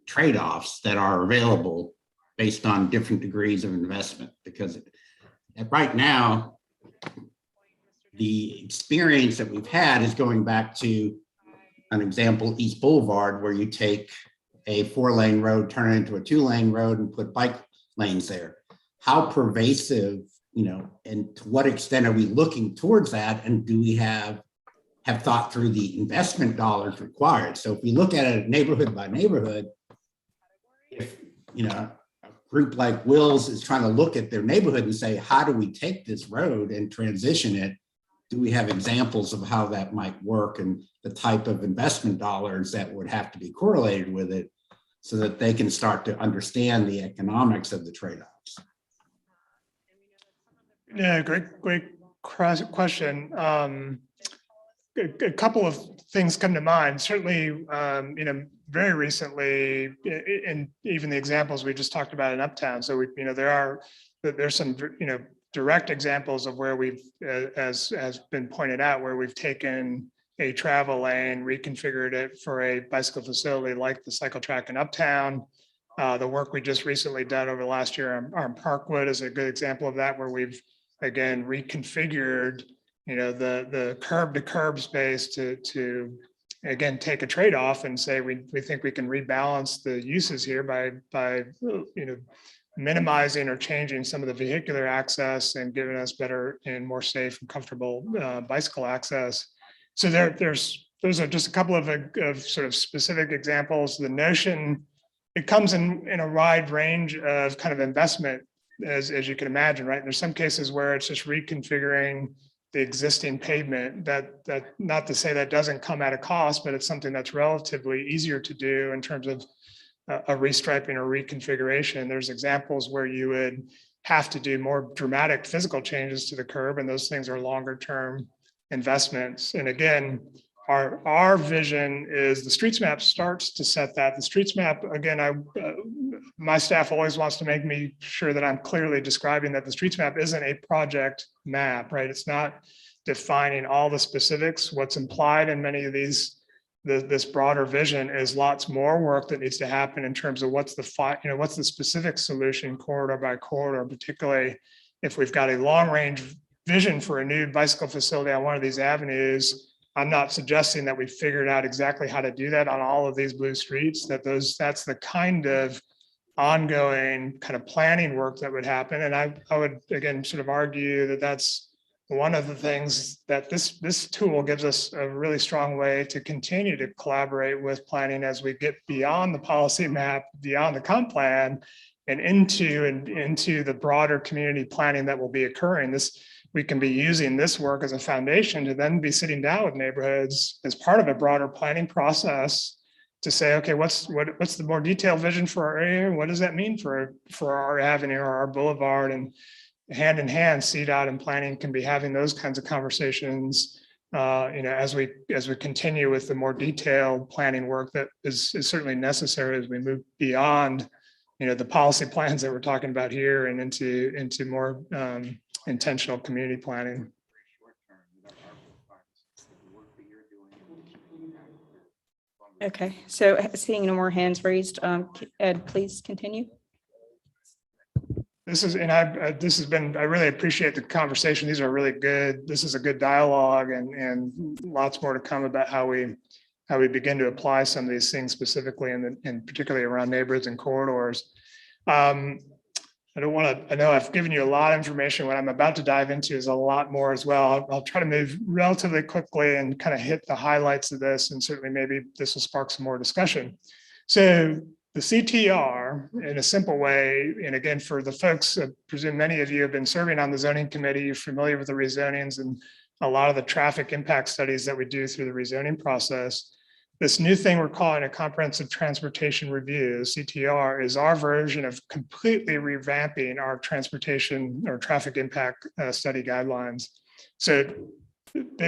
trade-offs that are available based on different degrees of investment? Because right now, the experience that we've had is going back to an example, East Boulevard, where you take a 4-lane road, turn it into a 2-lane road and put bike lanes there. How pervasive, and to what extent are we looking towards that? And do we have thought through the investment dollars required? So if we look at it neighborhood by neighborhood, if, a group like Will's is trying to look at their neighborhood and say, how do we take this road and transition it? Do we have examples of how that might work and the type of investment dollars that would have to be correlated with it so that they can start to understand the economics of the trade-offs? Yeah, great question. A couple of things come to mind. Certainly, very recently, in even the examples we just talked about in Uptown. So there's some, direct examples of where we've, as been pointed out, where we've taken a travel lane, reconfigured it for a bicycle facility like the cycle track in Uptown. The work we just recently done over the last year on Parkwood is a good example of that, where we've again reconfigured, the curb to curb space to again take a trade-off and say we think we can rebalance the uses here by minimizing or changing some of the vehicular access and giving us better and more safe and comfortable bicycle access. So those are just a couple of sort of specific examples. The notion, it comes in a wide range of kind of investment, as you can imagine, right? And there's some cases where it's just reconfiguring the existing pavement. That not to say that doesn't come at a cost, but it's something that's relatively easier to do in terms of a restriping or reconfiguration. There's examples where you would have to do more dramatic physical changes to the curb, and those things are longer term investments. And again, our vision is the streets map starts to set that. The streets map, again, my staff always wants to make me sure that I'm clearly describing that the streets map isn't a project map, right? It's not defining all the specifics. What's implied in many of these, this broader vision is lots more work that needs to happen in terms of what's the specific solution corridor by corridor, particularly if we've got a long range vision for a new bicycle facility on one of these avenues. I'm not suggesting that we figured out exactly how to do that on all of these blue streets, that's the kind of ongoing kind of planning work that would happen. And I would, again, sort of argue that that's one of the things that this tool gives us a really strong way to continue to collaborate with planning as we get beyond the policy map, beyond the comp plan, and into the broader community planning that will be occurring. We can be using this work as a foundation to then be sitting down with neighborhoods as part of a broader planning process to say, okay, what's the more detailed vision for our area? What does that mean for our avenue or our boulevard? And hand in hand, CDOT and planning can be having those kinds of conversations, as we continue with the more detailed planning work that is certainly necessary as we move beyond, the policy plans that we're talking about here and into more intentional community planning. Okay, so seeing no more hands raised, Ed, please continue. This has been, I really appreciate the conversation. These are really good. This is a good dialogue and lots more to come about how we begin to apply some of these things specifically and particularly around neighborhoods and corridors. I know I've given you a lot of information. What I'm about to dive into is a lot more as well. I'll try to move relatively quickly and kind of hit the highlights of this, and certainly maybe this will spark some more discussion. So the CTR, in a simple way, and again, for the folks, I presume many of you have been serving on the zoning committee, you're familiar with the rezonings, and a lot of the traffic impact studies that we do through the rezoning process. This new thing we're calling a comprehensive transportation review, CTR, is our version of completely revamping our transportation or traffic impact study guidelines. So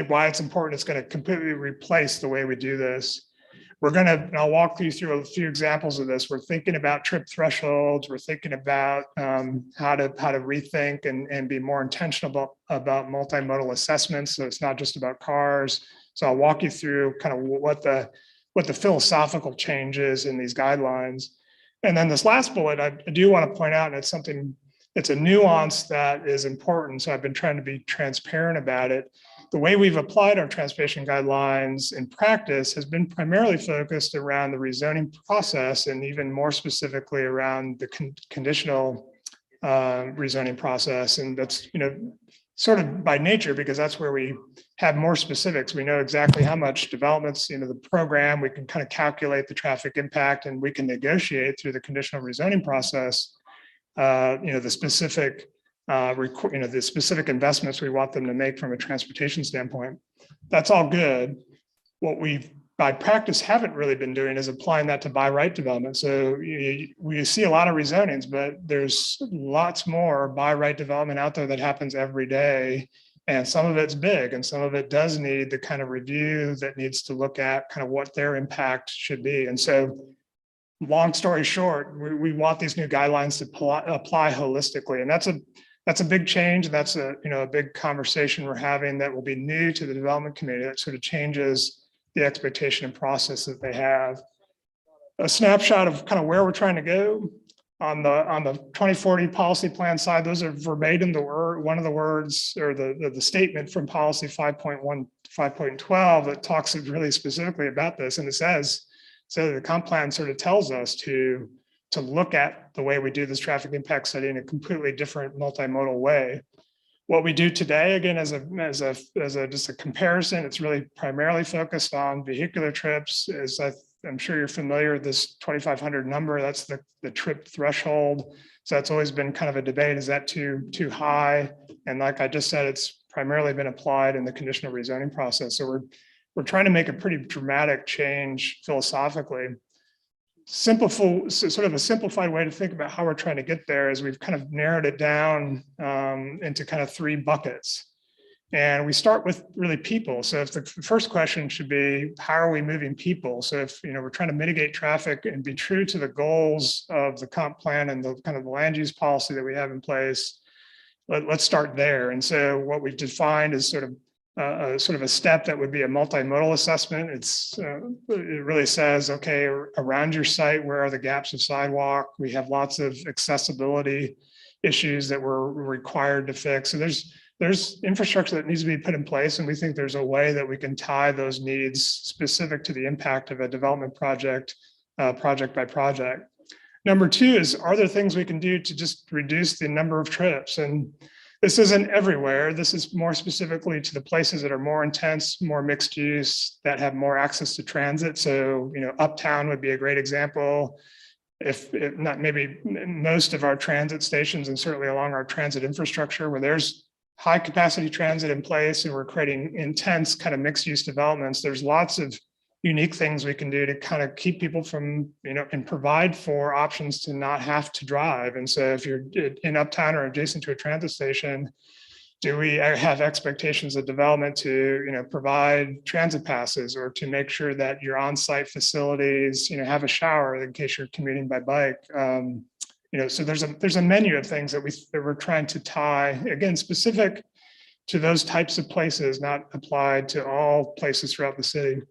why it's important, it's going to completely replace the way we do this. And I'll walk you through a few examples of this. We're thinking about trip thresholds. We're thinking about how to rethink and be more intentional about multimodal assessments. So it's not just about cars. So I'll walk you through kind of what the philosophical change is in these guidelines. And then this last bullet, I do want to point out, and it's a nuance that is important. So I've been trying to be transparent about it. The way we've applied our transportation guidelines in practice has been primarily focused around the rezoning process, and even more specifically around the conditional rezoning process. And that's, sort of by nature, because that's where we have more specifics. We know exactly how much developments, the program, we can kind of calculate the traffic impact, and we can negotiate through the conditional rezoning process, the specific the specific investments we want them to make from a transportation standpoint. That's all good. What we by practice haven't really been doing is applying that to by right development. So we see a lot of rezonings, but there's lots more by right development out there that happens every day. And some of it's big, and some of it does need the kind of review that needs to look at kind of what their impact should be. And so long story short, we want these new guidelines to apply holistically. And that's a big change. And that's a big conversation we're having that will be new to the development committee. That sort of changes the expectation and process that they have. A snapshot of kind of where we're trying to go on the 2040 policy plan side. Those are verbatim one of the words or the statement from policy 5.12 that talks really specifically about this. And it says, so the comp plan sort of tells us to look at the way we do this traffic impact study in a completely different multimodal way. What we do today, again, as just a comparison, it's really primarily focused on vehicular trips. As I'm sure you're familiar with this 2,500 number, that's the trip threshold. So that's always been kind of a debate. Is that too high? And like I just said, it's primarily been applied in the conditional rezoning process. So we're trying to make a pretty dramatic change philosophically. Sort of a simplified way to think about how we're trying to get there is we've kind of narrowed it down into kind of 3 buckets. And we start with really people. So if the first question should be, how are we moving people? So if we're trying to mitigate traffic and be true to the goals of the comp plan and the kind of the land use policy that we have in place, let's start there. And so what we've defined is sort of a step that would be a multimodal assessment. It really says, okay, around your site, where are the gaps of sidewalk? We have lots of accessibility issues that we're required to fix. So there's infrastructure that needs to be put in place. And we think there's a way that we can tie those needs specific to the impact of a development project, project by project. Number 2 is, are there things we can do to just reduce the number of trips? And this isn't everywhere. This is more specifically to the places that are more intense, more mixed use, that have more access to transit. So, Uptown would be a great example. If not, maybe most of our transit stations, and certainly along our transit infrastructure, where there's high capacity transit in place and we're creating intense kind of mixed use developments, there's lots of unique things we can do to kind of keep people from, and provide for options to not have to drive. And so if you're in Uptown or adjacent to a transit station, do we have expectations of development to, provide transit passes, or to make sure that your on-site facilities, have a shower in case you're commuting by bike? So there's a menu of things that we're trying to tie, again, specific to those types of places, not applied to all places throughout the city.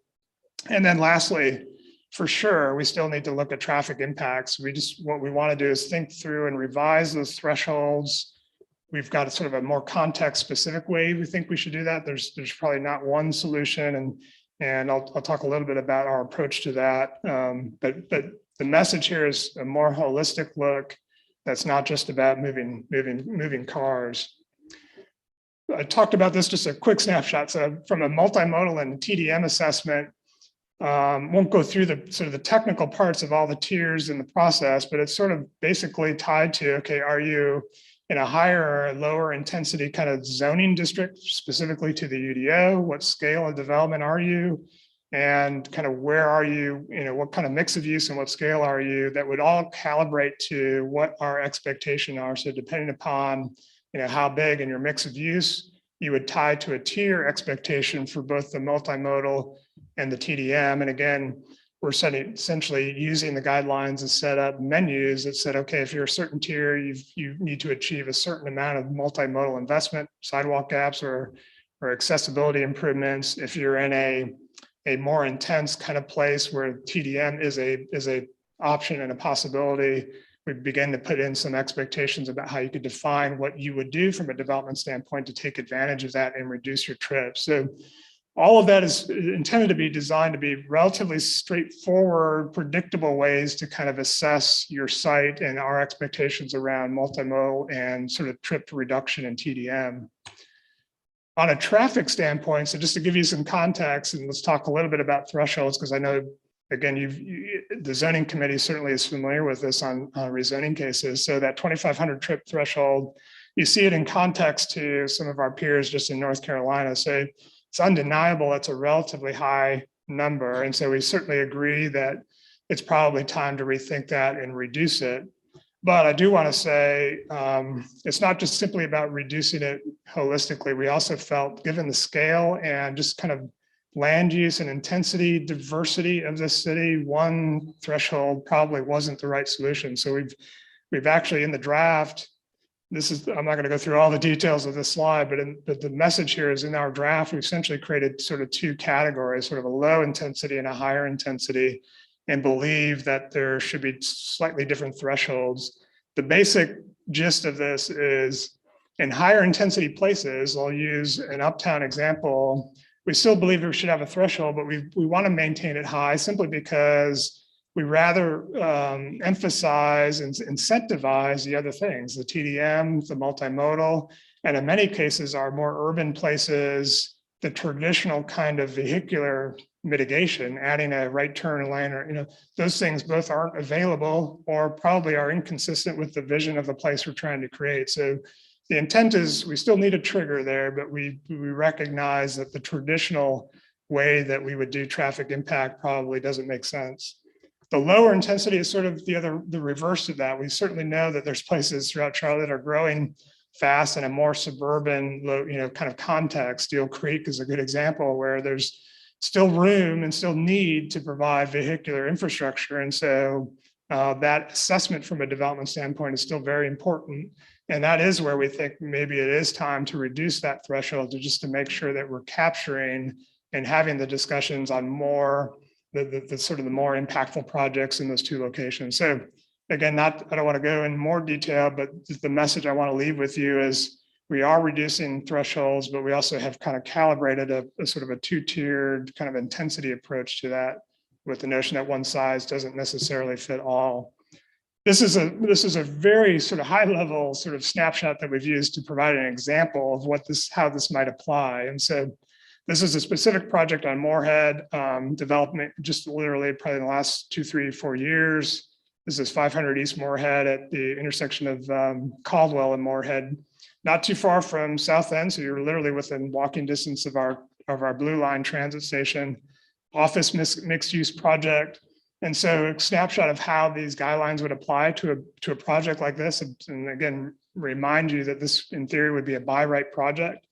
And then lastly, for sure, we still need to look at traffic impacts. What we want to do is think through and revise those thresholds. We've got a sort of a more context specific way we think we should do that. There's probably not one solution, and I'll talk a little bit about our approach to that. But the message here is a more holistic look that's not just about moving cars. I talked about this, just a quick snapshot. So from a multimodal and TDM assessment, Won't go through the sort of the technical parts of all the tiers in the process, but it's sort of basically tied to, okay, are you in a higher or a lower intensity kind of zoning district specifically to the UDO? What scale of development are you? And kind of where are you, what kind of mix of use and what scale are you? That would all calibrate to what our expectation are. So depending upon, how big and your mix of use, you would tie to a tier expectation for both the multimodal and the TDM. And again, we're essentially using the guidelines to set up menus that said, okay, if you're a certain tier, you need to achieve a certain amount of multimodal investment, sidewalk gaps or accessibility improvements. If you're in a more intense kind of place where TDM is a option and a possibility, we begin to put in some expectations about how you could define what you would do from a development standpoint to take advantage of that and reduce your trips. So all of that is intended to be designed to be relatively straightforward, predictable ways to kind of assess your site and our expectations around multimodal and sort of trip reduction in TDM. On a traffic standpoint, so just to give you some context, and let's talk a little bit about thresholds, because I know, again, the zoning committee certainly is familiar with this on rezoning cases. So that 2,500 trip threshold, you see it in context to some of our peers just in North Carolina. So it's undeniable it's a relatively high number. And so we certainly agree that it's probably time to rethink that and reduce it. But I do want to say it's not just simply about reducing it holistically. We also felt, given the scale and just kind of land use and intensity, diversity of this city, one threshold probably wasn't the right solution. So we've actually in the draft, I'm not going to go through all the details of this slide, but the message here is in our draft, we've essentially created sort of two categories, sort of a low intensity and a higher intensity, and believe that there should be slightly different thresholds. The basic gist of this is in higher intensity places, I'll use an uptown example. We still believe we should have a threshold, but we want to maintain it high simply because we rather emphasize and incentivize the other things, the TDM, the multimodal, and in many cases, our more urban places, the traditional kind of vehicular mitigation, adding a right turn lane, or those things both aren't available or probably are inconsistent with the vision of the place we're trying to create. So the intent is we still need a trigger there, but we recognize that the traditional way that we would do traffic impact probably doesn't make sense. The lower intensity is sort of the reverse of that. We certainly know that there's places throughout Charlotte that are growing fast in a more suburban, kind of context. Steel Creek is a good example where there's still room and still need to provide vehicular infrastructure. And so that assessment from a development standpoint is still very important. And that is where we think maybe it is time to reduce that threshold to make sure that we're capturing and having the discussions on more, the sort of the more impactful projects in those two locations. So again, I don't want to go in more detail, but the message I want to leave with you is we are reducing thresholds, but we also have kind of calibrated a sort of a two-tiered kind of intensity approach to that, with the notion that one size doesn't necessarily fit all. This is a very sort of high level sort of snapshot that we've used to provide an example of how this might apply. And so this is a specific project on Moorhead development, just literally probably in the last 2, 3, 4 years. This is 500 East Moorhead at the intersection of Caldwell and Moorhead, not too far from South End. So you're literally within walking distance of our Blue Line transit station, office mixed use project. And so a snapshot of how these guidelines would apply to a project like this. And again, remind you that this in theory would be a by right project.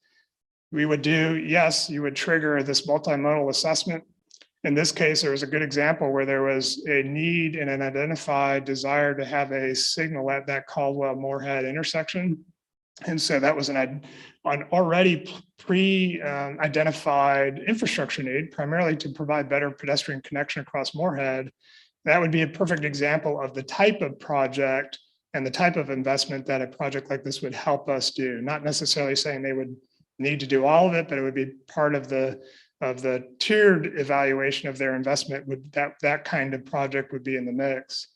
We would yes, you would trigger this multimodal assessment. In this case, there was a good example where there was a need and an identified desire to have a signal at that Caldwell Moorhead intersection. And so that was an already pre-identified infrastructure need, primarily to provide better pedestrian connection across Moorhead. That would be a perfect example of the type of project and the type of investment that a project like this would help us do. Not necessarily saying they would need to do all of it, but it would be part of the tiered evaluation of their investment. That kind of project would be in the mix.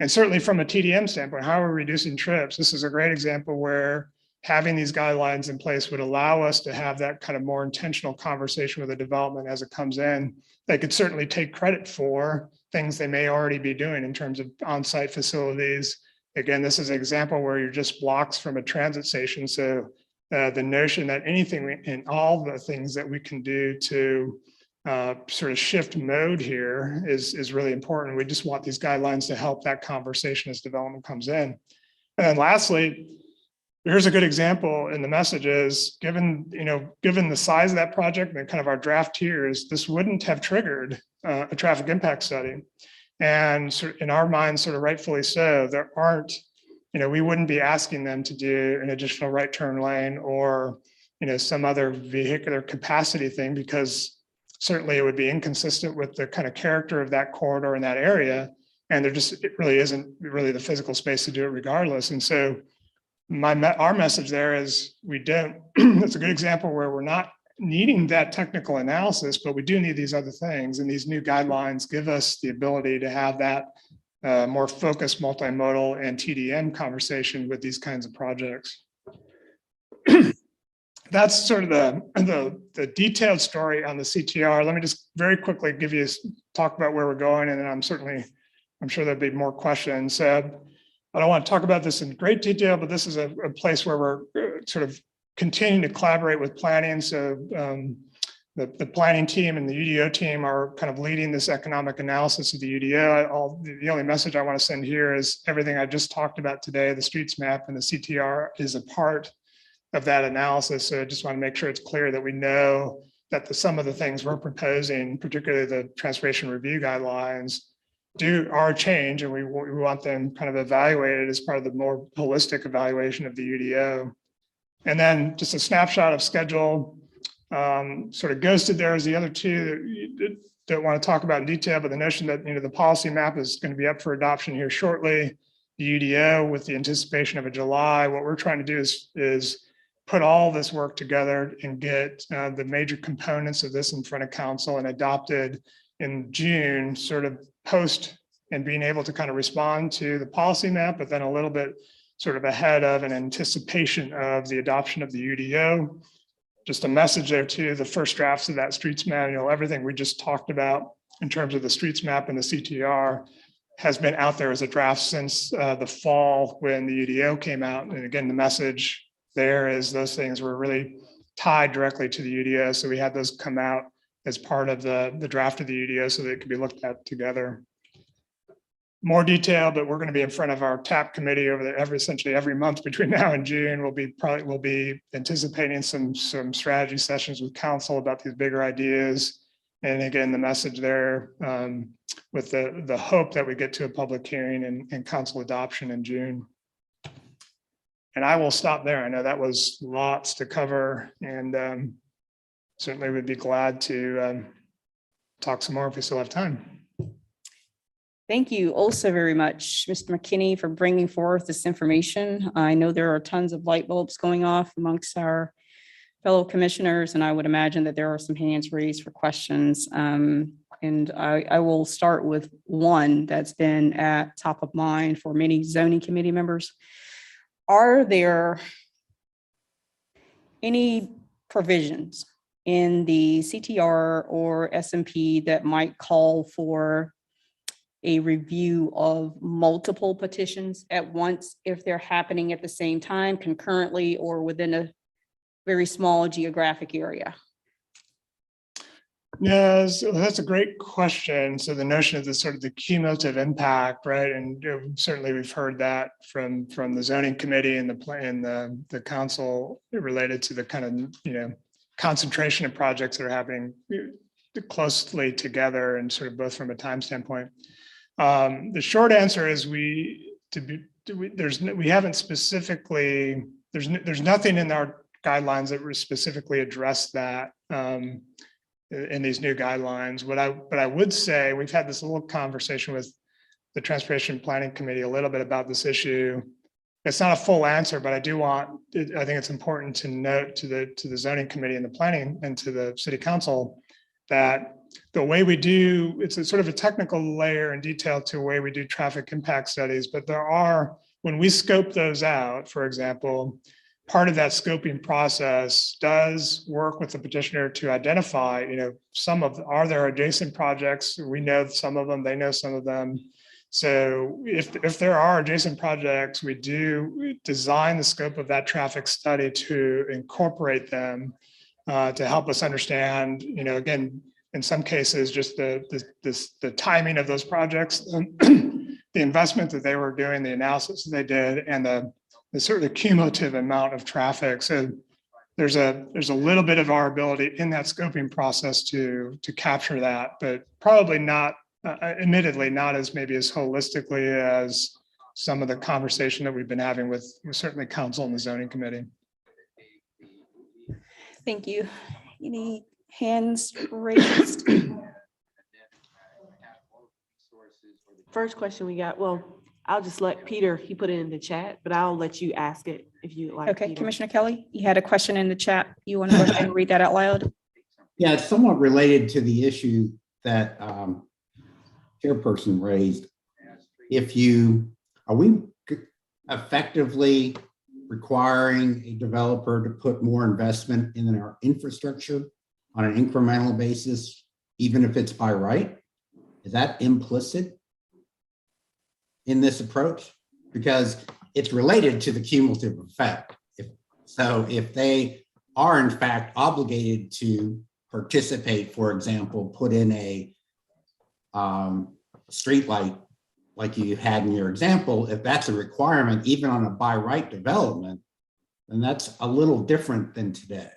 And certainly from a TDM standpoint, how are we reducing trips? This is a great example where having these guidelines in place would allow us to have that kind of more intentional conversation with the development as it comes in. They could certainly take credit for things they may already be doing in terms of on-site facilities. Again, this is an example where you're just blocks from a transit station. So the notion that anything and all the things that we can do to sort of shift mode here is really important. We just want these guidelines to help that conversation as development comes in. And then lastly, here's a good example in the messages, given the size of that project and kind of our draft tiers, this wouldn't have triggered a traffic impact study. And in our minds, sort of rightfully so, there aren't, we wouldn't be asking them to do an additional right turn lane or, some other vehicular capacity thing, because certainly it would be inconsistent with the kind of character of that corridor in that area. And it really isn't really the physical space to do it regardless. And so our message there is it's a good example where we're not needing that technical analysis, but we do need these other things. And these new guidelines give us the ability to have that more focused multimodal and TDM conversation with these kinds of projects. That's sort of the detailed story on the CTR. Let me just very quickly talk about where we're going, and then I'm sure there'll be more questions. I don't want to talk about this in great detail, but this is a place where we're sort of continuing to collaborate with planning. So the planning team and the UDO team are kind of leading this economic analysis of the UDO. The only message I want to send here is everything I just talked about today, the streets map and the CTR is a part of that analysis. So I just want to make sure it's clear that we know that some of the things we're proposing, particularly the transportation review guidelines, are change, and we want them kind of evaluated as part of the more holistic evaluation of the UDO. And then just a snapshot of schedule, sort of ghosted there as the other two that don't want to talk about in detail, but the notion that the policy map is going to be up for adoption here shortly. The UDO with the anticipation of a July. What we're trying to do is put all this work together and get the major components of this in front of council and adopted in June, sort of post and being able to kind of respond to the policy map, but then a little bit sort of ahead of an anticipation of the adoption of the UDO. Just a message there too, the first drafts of that streets manual, everything we just talked about in terms of the streets map and the CTR has been out there as a draft since the fall when the UDO came out. And again, the message there is those things were really tied directly to the UDO. So we had those come out as part of the draft of the UDO so that it could be looked at together. More detail, but we're going to be in front of our TAP committee essentially every month between now and June. We'll be anticipating some strategy sessions with council about these bigger ideas. And again, the message there with the hope that we get to a public hearing and council adoption in June. And I will stop there. I know that was lots to cover, and certainly would be glad to talk some more if we still have time. Thank you also very much, Mr. McKinney, for bringing forth this information. I know there are tons of light bulbs going off amongst our fellow commissioners, and I would imagine that there are some hands raised for questions. And I will start with one that's been at top of mind for many zoning committee members. Are there any provisions in the CTR or SMP that might call for a review of multiple petitions at once if they're happening at the same time, concurrently, or within a very small geographic area? Yeah, so that's a great question. So the notion of the sort of the cumulative impact, right? And certainly we've heard that from the zoning committee and the council related to the kind of concentration of projects that are happening closely together and sort of both from a time standpoint. The short answer is we haven't specifically, there's nothing in our guidelines that would specifically address that in these new guidelines. But I would say we've had this little conversation with the Transportation Planning Committee a little bit about this issue. It's not a full answer, but I think it's important to note to the zoning committee and the planning and to the city council that the way we do, it's a sort of a technical layer and detail to the way we do traffic impact studies, but when we scope those out, for example, part of that scoping process does work with the petitioner to identify, are there adjacent projects? We know some of them, they know some of them. So if there are adjacent projects, we do design the scope of that traffic study to incorporate them to help us understand, again, in some cases, just the timing of those projects, the investment that they were doing, the analysis that they did, and the sort of cumulative amount of traffic. So there's a little bit of our ability in that scoping process to capture that, but probably not, admittedly, not as maybe as holistically as some of the conversation that we've been having with certainly council and the zoning committee. Thank you. Any hands raised? First question we got, well, I'll just let Peter, he put it in the chat, but I'll let you ask it if you like. Okay, Peter. Commissioner Kelly, you had a question in the chat. You want to go ahead and read that out loud? Yeah, it's somewhat related to the issue that chairperson raised. Are we effectively requiring a developer to put more investment in our infrastructure on an incremental basis, even if it's by right? Is that implicit in this approach? Because it's related to the cumulative effect. If they are in fact obligated to participate, for example, put in a street light like you had in your example, if that's a requirement, even on a by right development, then that's a little different than today.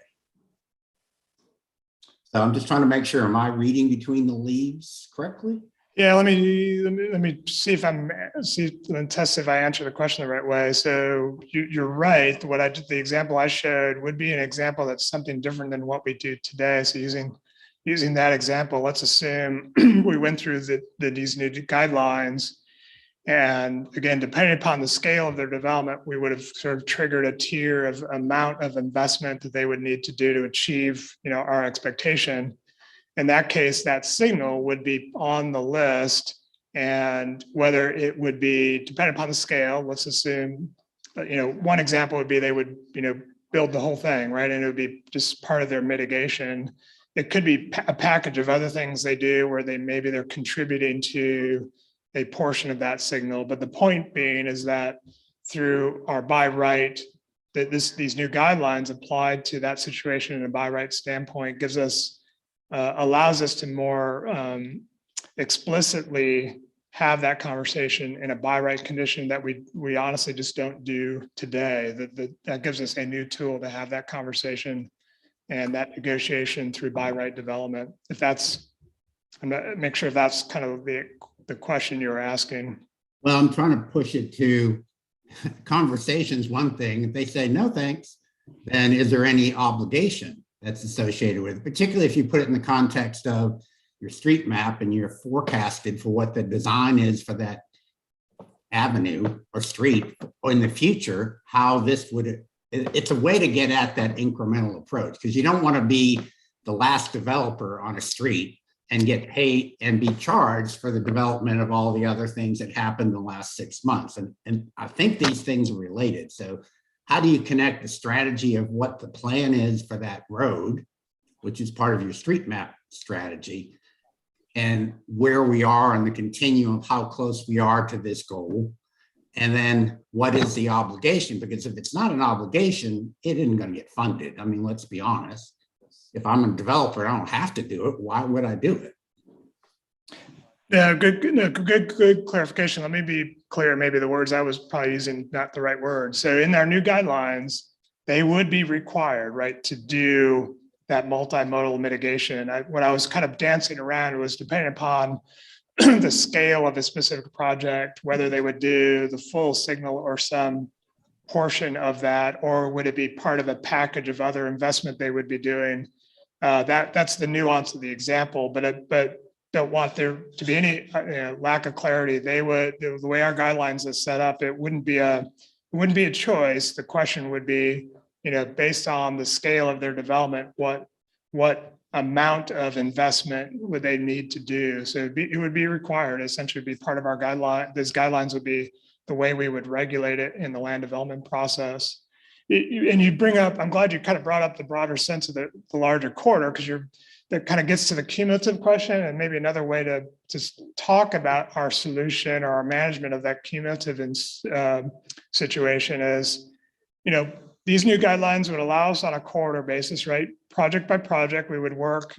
So I'm just trying to make sure, am I reading between the leaves correctly? Yeah, let me see if test if I answer the question the right way. So you're right. The example I showed would be an example that's something different than what we do today. So using that example, let's assume we went through these new guidelines. And again, depending upon the scale of their development, we would have sort of triggered a tier of amount of investment that they would need to do to achieve, our expectation. In that case, that signal would be on the list, and whether it would be dependent upon the scale. Let's assume, one example would be they would, build the whole thing, right? And it would be just part of their mitigation. It could be a package of other things they do where they're contributing to a portion of that signal. But the point being is that through our by right, that these new guidelines applied to that situation in a by right standpoint gives us, allows us to more explicitly have that conversation in a by right condition that we honestly just don't do today. That gives us a new tool to have that conversation and that negotiation through by right development. Make sure if that's kind of the question you're asking. Well, I'm trying to push it to conversations, one thing. If they say no thanks, then is there any obligation that's associated with it? Particularly if you put it in the context of your street map and you're forecasted for what the design is for that avenue or street or in the future, how this would, it's a way to get at that incremental approach, because you don't want to be the last developer on a street and get paid and be charged for the development of all the other things that happened in the last 6 months. And I think these things are related. So how do you connect the strategy of what the plan is for that road, which is part of your street map strategy, and where we are on the continuum of how close we are to this goal? And then what is the obligation? Because if it's not an obligation, it isn't going to get funded. I mean, let's be honest. If I'm a developer, I don't have to do it. Why would I do it? Yeah, good clarification. Let me be clear. Maybe the words I was probably using not the right words. So in our new guidelines, they would be required, right, to do that multimodal mitigation. What I was kind of dancing around was depending upon the scale of a specific project, whether they would do the full signal or some portion of that, or would it be part of a package of other investment they would be doing? That's the nuance of the example, but don't want there to be any lack of clarity. The way our guidelines is set up, it wouldn't be a choice. The question would be, based on the scale of their development, what amount of investment would they need to do? So it would be required, essentially be part of our guideline. These guidelines would be the way we would regulate it in the land development process. and you bring up, I'm glad you kind of brought up the broader sense of the larger corridor, because that kind of gets to the cumulative question, and maybe another way to just talk about our solution or our management of that cumulative situation is, these new guidelines would allow us on a corridor basis, right? Project by project, we would work,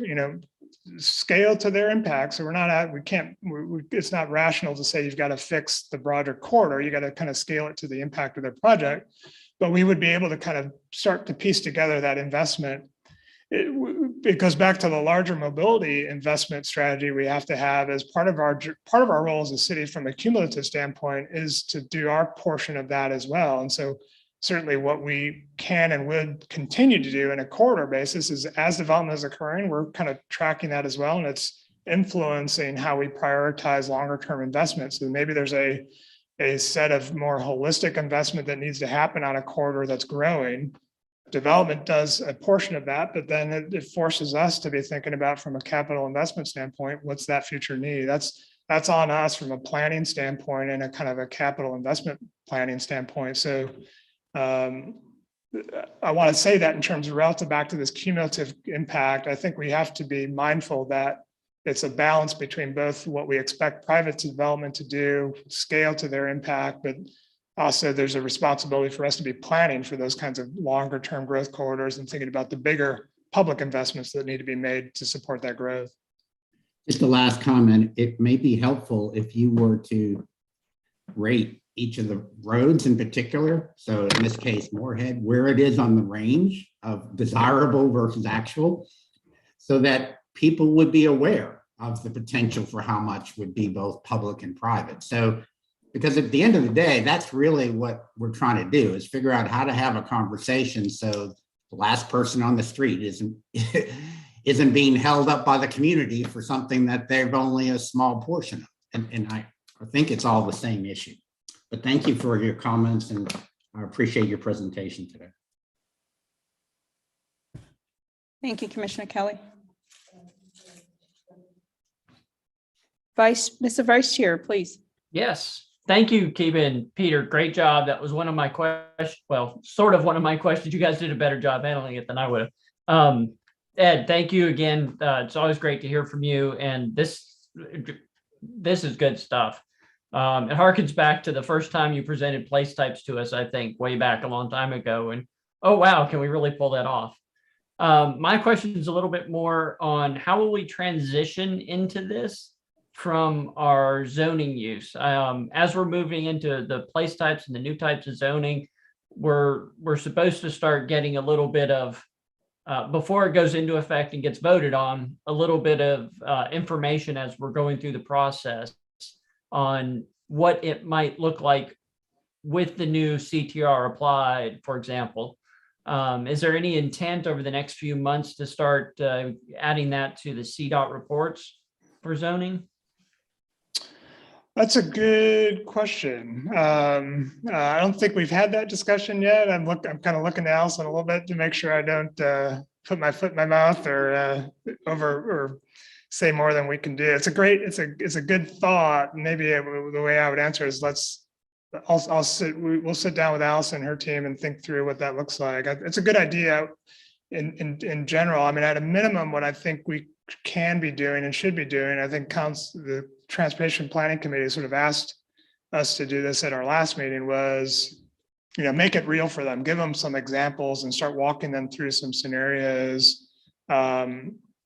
scale to their impact. So it's not rational to say you've got to fix the broader corridor. You got to kind of scale it to the impact of their project. But we would be able to kind of start to piece together that investment. It goes back to the larger mobility investment strategy we have to have as part of our role as a city from a cumulative standpoint is to do our portion of that as well. And so certainly what we can and would continue to do in a corridor basis is, as development is occurring, we're kind of tracking that as well. And it's influencing how we prioritize longer term investments. So maybe there's a set of more holistic investment that needs to happen on a corridor that's growing. Development does a portion of that, but then it forces us to be thinking about, from a capital investment standpoint, what's that future need? That's on us from a planning standpoint and a kind of a capital investment planning standpoint. So I want to say that in terms of relative back to this cumulative impact, I think we have to be mindful that it's a balance between both what we expect private development to do, scale to their impact, but also there's a responsibility for us to be planning for those kinds of longer term growth corridors and thinking about the bigger public investments that need to be made to support that growth. Just the last comment, it may be helpful if you were to rate each of the roads in particular. So in this case, Moorhead, where it is on the range of desirable versus actual, so that people would be aware of the potential for how much would be both public and private. So, because at the end of the day, that's really what we're trying to do, is figure out how to have a conversation so the last person on the street isn't being held up by the community for something that they've only a small portion of. And I think it's all the same issue. But thank you for your comments, and I appreciate your presentation today. Thank you, Commissioner Kelly. Mr. Vice Chair, please. Yes. Thank you, Kiva and Peter. Great job. That was one of my questions. Well, sort of one of my questions. You guys did a better job handling it than I would have. Ed, thank you again. It's always great to hear from you. And this is good stuff. It harkens back to the first time you presented place types to us, I think, way back a long time ago. And oh, wow, can we really pull that off? My question is a little bit more on how will we transition into this from our zoning use. As we're moving into the place types and the new types of zoning, we're supposed to start getting a little bit of, before it goes into effect and gets voted on, a little bit of information as we're going through the process on what it might look like with the new CTR applied, for example. Is there any intent over the next few months to start adding that to the CDOT reports for zoning? That's a good question. I don't think we've had that discussion yet. I'm kind of looking to Allison a little bit to make sure I don't put my foot in my mouth or say more than we can do. It's a good thought. Maybe the way I would answer is we'll sit down with Allison and her team and think through what that looks like. It's a good idea in general. I mean, at a minimum, what I think we can be doing and should be doing, I think the Transportation Planning Committee sort of asked us to do this at our last meeting, was, make it real for them, give them some examples and start walking them through some scenarios.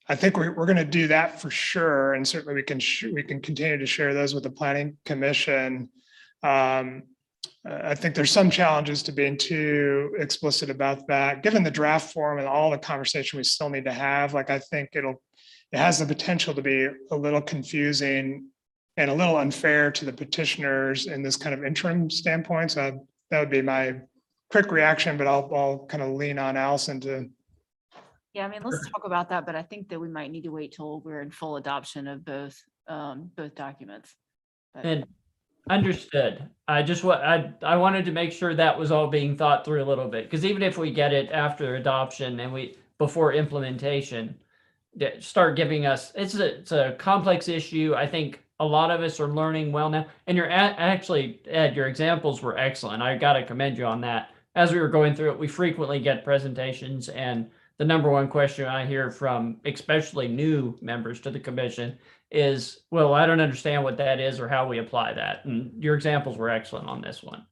I think we're going to do that for sure. And certainly we can continue to share those with the Planning Commission. I think there's some challenges to being too explicit about that, given the draft form and all the conversation we still need to have. Like, I think it has the potential to be a little confusing and a little unfair to the petitioners in this kind of interim standpoint. So that would be my quick reaction, but I'll kind of lean on Allison to. Yeah, I mean, let's talk about that, but I think that we might need to wait till we're in full adoption of both documents. And understood. I wanted to make sure that was all being thought through a little bit, because even if we get it after adoption and before implementation, start giving us, it's a complex issue. I think a lot of us are learning well now, and actually, Ed, your examples were excellent. I got to commend you on that. as we were going through it, we frequently get presentations, and the number one question I hear from especially new members to the commission is, well, I don't understand what that is or how we apply that. And your examples were excellent on this one.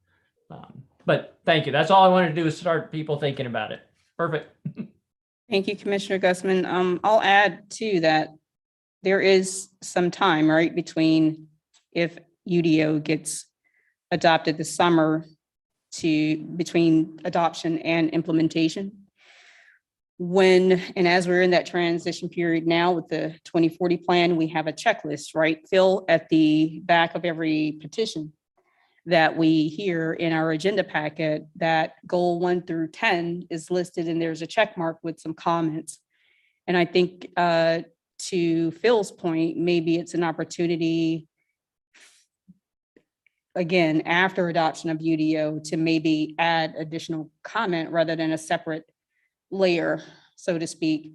But thank you. That's all I wanted to do is start people thinking about it. Perfect. Thank you, Commissioner Gusman. I'll add too that there is some time, right, between if UDO gets adopted this summer between adoption and implementation. And as we're in that transition period now with the 2040 plan, we have a checklist, right, Phil, at the back of every petition that we hear in our agenda packet, that goal 1 through 10 is listed and there's a check mark with some comments. And I think to Phil's point, maybe it's an opportunity again, after adoption of UDO to maybe add additional comment rather than a separate layer, so to speak,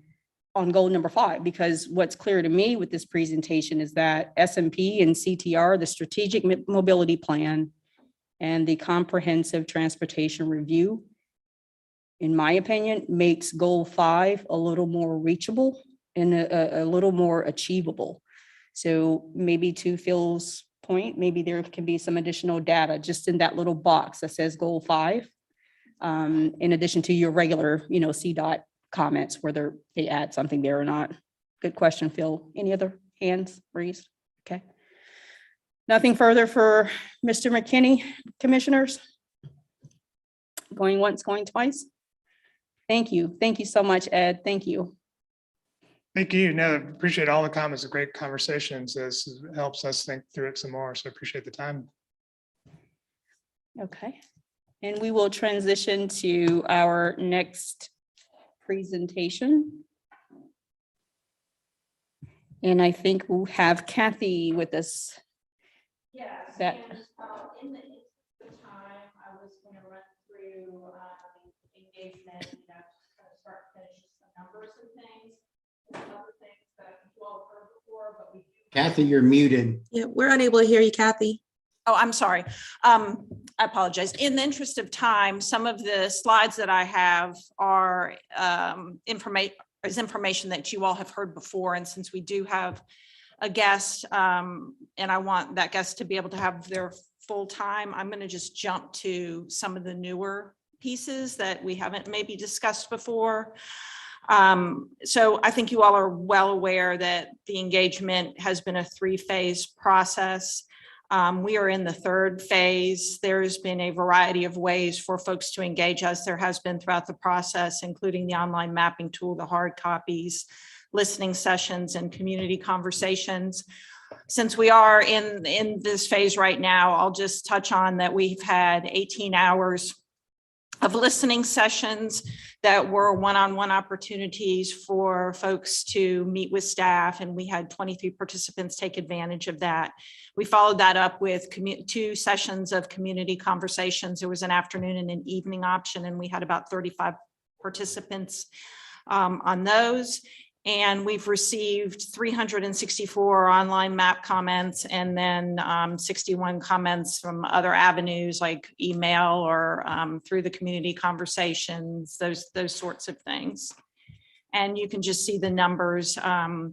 on goal number 5, because what's clear to me with this presentation is that SMP and CTR, the Strategic Mobility Plan, and the Comprehensive Transportation Review, in my opinion, makes goal 5 a little more reachable and a little more achievable. So maybe to Phil's point, maybe there can be some additional data just in that little box that says goal 5, in addition to your regular, CDOT comments, whether they add something there or not. Good question, Phil. Any other hands raised? Okay. Nothing further for Mr. McKinney, commissioners? Going once, going twice? Thank you. Thank you so much, Ed. Thank you. Thank you. No, appreciate all the comments, a great conversations. This helps us think through it some more. So I appreciate the time. Okay. And we will transition to our next presentation. And I think we'll have Kathy with us. Yes, That- and in the interest of time, I was going to run through engagement, just kind of start to finish some numbers and things, and other things that you all heard before, but we do. Kathy, you're muted. Yeah, we're unable to hear you, Kathy. Oh, I'm sorry. I apologize. In the interest of time, some of the slides that I have are information that you all have heard before. And since we do have a guest, and I want that guest to be able to have their full time, I'm going to just jump to some of the newer pieces that we haven't maybe discussed before. So I think you all are well aware that the engagement has been a 3-phase process. We are in the 3rd phase. There's been a variety of ways for folks to engage us. There has been throughout the process, including the online mapping tool, the hard copies, listening sessions, and community conversations. Since we are in this phase right now, I'll just touch on that we've had 18 hours of listening sessions that were one-on-one opportunities for folks to meet with staff, and we had 23 participants take advantage of that. We followed that up with 2 sessions of community conversations. There was an afternoon and an evening option, and we had about 35 participants on those. And we've received 364 online map comments, and then 61 comments from other avenues like email or through the community conversations, those sorts of things. And you can just see the numbers,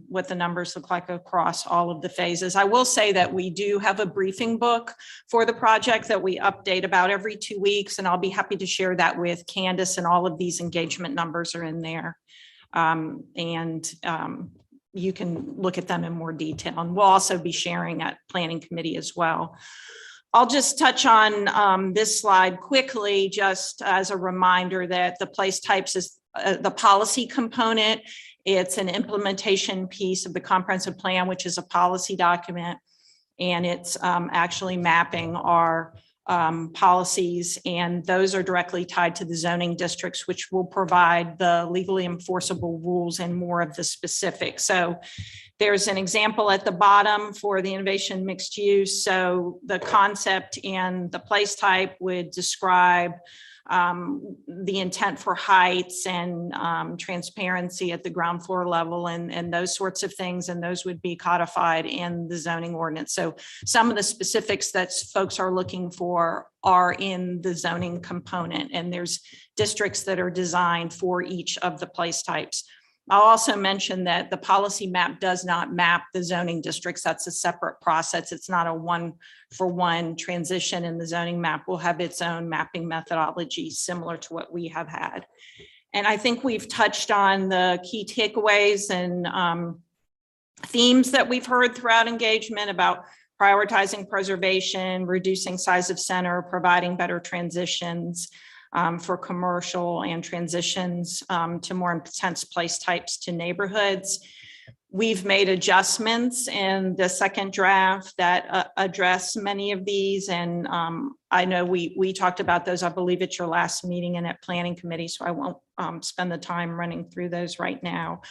what the numbers look like across all of the phases. I will say that we do have a briefing book for the project that we update about every 2 weeks, and I'll be happy to share that with Candace, and all of these engagement numbers are in there. You can look at them in more detail, and we'll also be sharing at Planning Committee as well. I'll just touch on this slide quickly, just as a reminder that the place types is the policy component. It's an implementation piece of the comprehensive plan, which is a policy document, and it's actually mapping our policies, and those are directly tied to the zoning districts, which will provide the legally enforceable rules and more of the specifics. So there's an example at the bottom for the innovation mixed use. So the concept and the place type would describe the intent for heights and transparency at the ground floor level and those sorts of things. And those would be codified in the zoning ordinance. So some of the specifics that folks are looking for are in the zoning component, and there's districts that are designed for each of the place types. I'll also mention that the policy map does not map the zoning districts. That's a separate process. It's not a one-for-one transition, and the zoning map will have its own mapping methodology similar to what we have had. And I think we've touched on the key takeaways and themes that we've heard throughout engagement about prioritizing preservation, reducing size of center, providing better transitions for commercial and transitions to more intense place types to neighborhoods. We've made adjustments in the second draft that address many of these. And I know we talked about those, I believe, at your last meeting and at planning committee, so I won't spend the time running through those right now.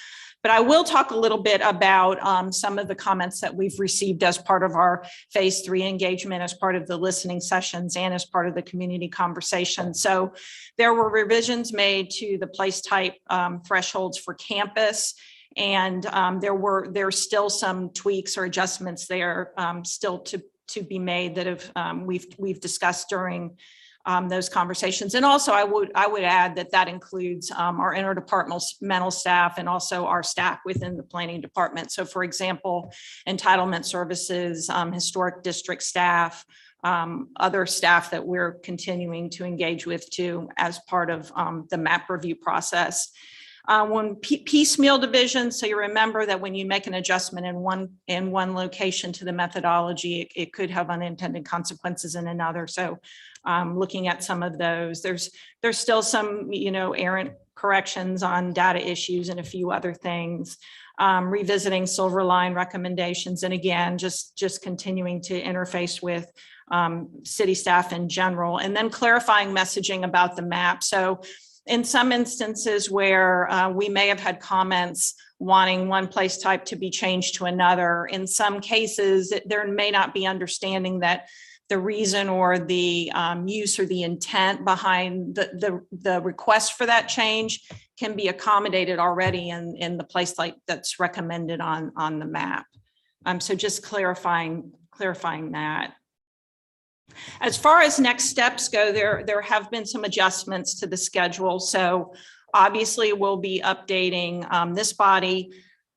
But I will talk a little bit about some of the comments that we've received as part of our phase 3 engagement, as part of the listening sessions, and as part of the community conversation. So there were revisions made to the place type thresholds for campus. And there's still some tweaks or adjustments there still to be made that have we've discussed during those conversations. And also I would add that includes our interdepartmental staff and also our staff within the planning department. So for example, entitlement services, historic district staff, other staff that we're continuing to engage with too as part of the map review process. When piecemeal division, so you remember that when you make an adjustment in one location to the methodology, it could have unintended consequences in another. So looking at some of those, there's still some errant corrections on data issues and a few other things. Revisiting silver line recommendations, and again, just continuing to interface with city staff in general, and then clarifying messaging about the map. So in some instances where we may have had comments wanting one place type to be changed to another, in some cases, there may not be understanding that the reason or the use or the intent behind the request for that change can be accommodated already in the place type that's recommended on the map. So just clarifying that. As far as next steps go, there have been some adjustments to the schedule. So obviously we'll be updating this body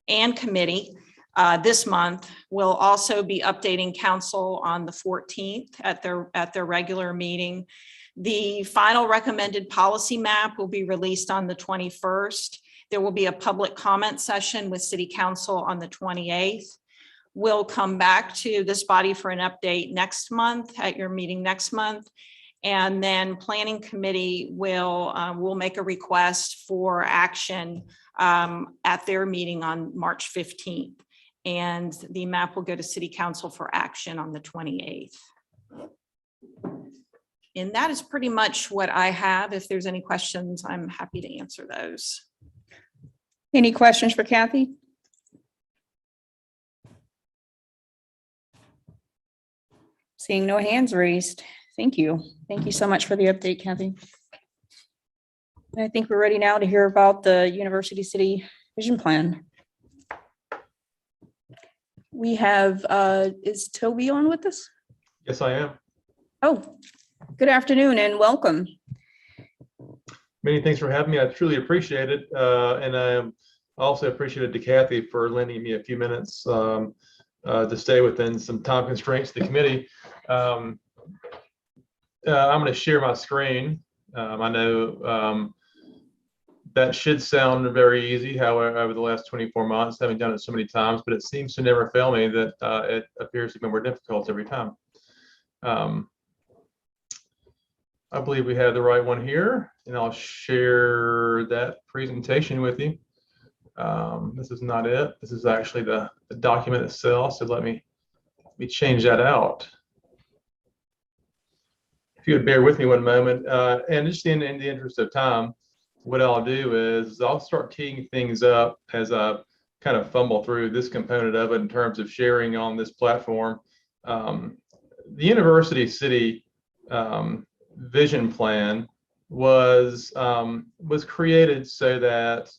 and committee this month. We'll also be updating council on the 14th at their regular meeting. The final recommended policy map will be released on the 21st. There will be a public comment session with city council on the 28th. We'll come back to this body for an update next month at your meeting next month. And then planning committee will make a request for action at their meeting on March 15th. And the map will go to city council for action on the 28th. And that is pretty much what I have. If there's any questions, I'm happy to answer those. Any questions for Kathy? Seeing no hands raised. Thank you. Thank you so much for the update, Kathy. I think we're ready now to hear about the University City Vision Plan. We have, is Toby on with us? Yes, I am. Oh, good afternoon and welcome. Many thanks for having me. I truly appreciate it. And I also appreciated to Kathy for lending me a few minutes to stay within some time constraints of the committee. I'm going to share my screen. I know that should sound very easy. However, over the last 24 months, having done it so many times, but it seems to never fail me that it appears to be more difficult every time. I believe we have the right one here, and I'll share that presentation with you. This is not it. This is actually the document itself. So let me change that out. If you would bear with me one moment, and just in the interest of time, what I'll do is I'll start teeing things up as I kind of fumble through this component of it in terms of sharing on this platform. The University City Vision Plan was created so that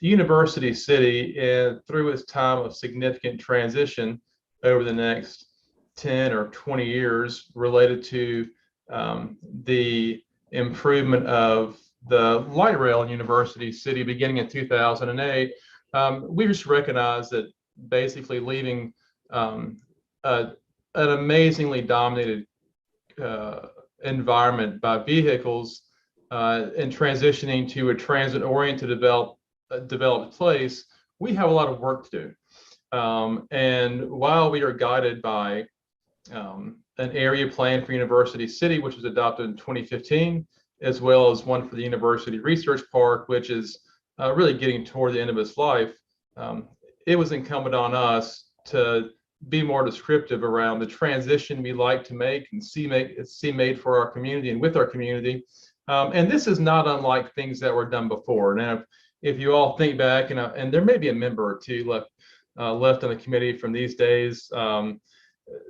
University City, through its time of significant transition over the next 10 or 20 years related to the improvement of the light rail in University City beginning in 2008, we just recognized that basically leaving an amazingly dominated environment by vehicles and transitioning to a transit-oriented developed place, we have a lot of work to do. And while we are guided by an area plan for University City, which was adopted in 2015, as well as one for the University Research Park, which is really getting toward the end of its life, it was incumbent on us to be more descriptive around the transition we like to make and see made for our community and with our community. And this is not unlike things that were done before. Now, if you all think back, and there may be a member or two left on the committee from these days,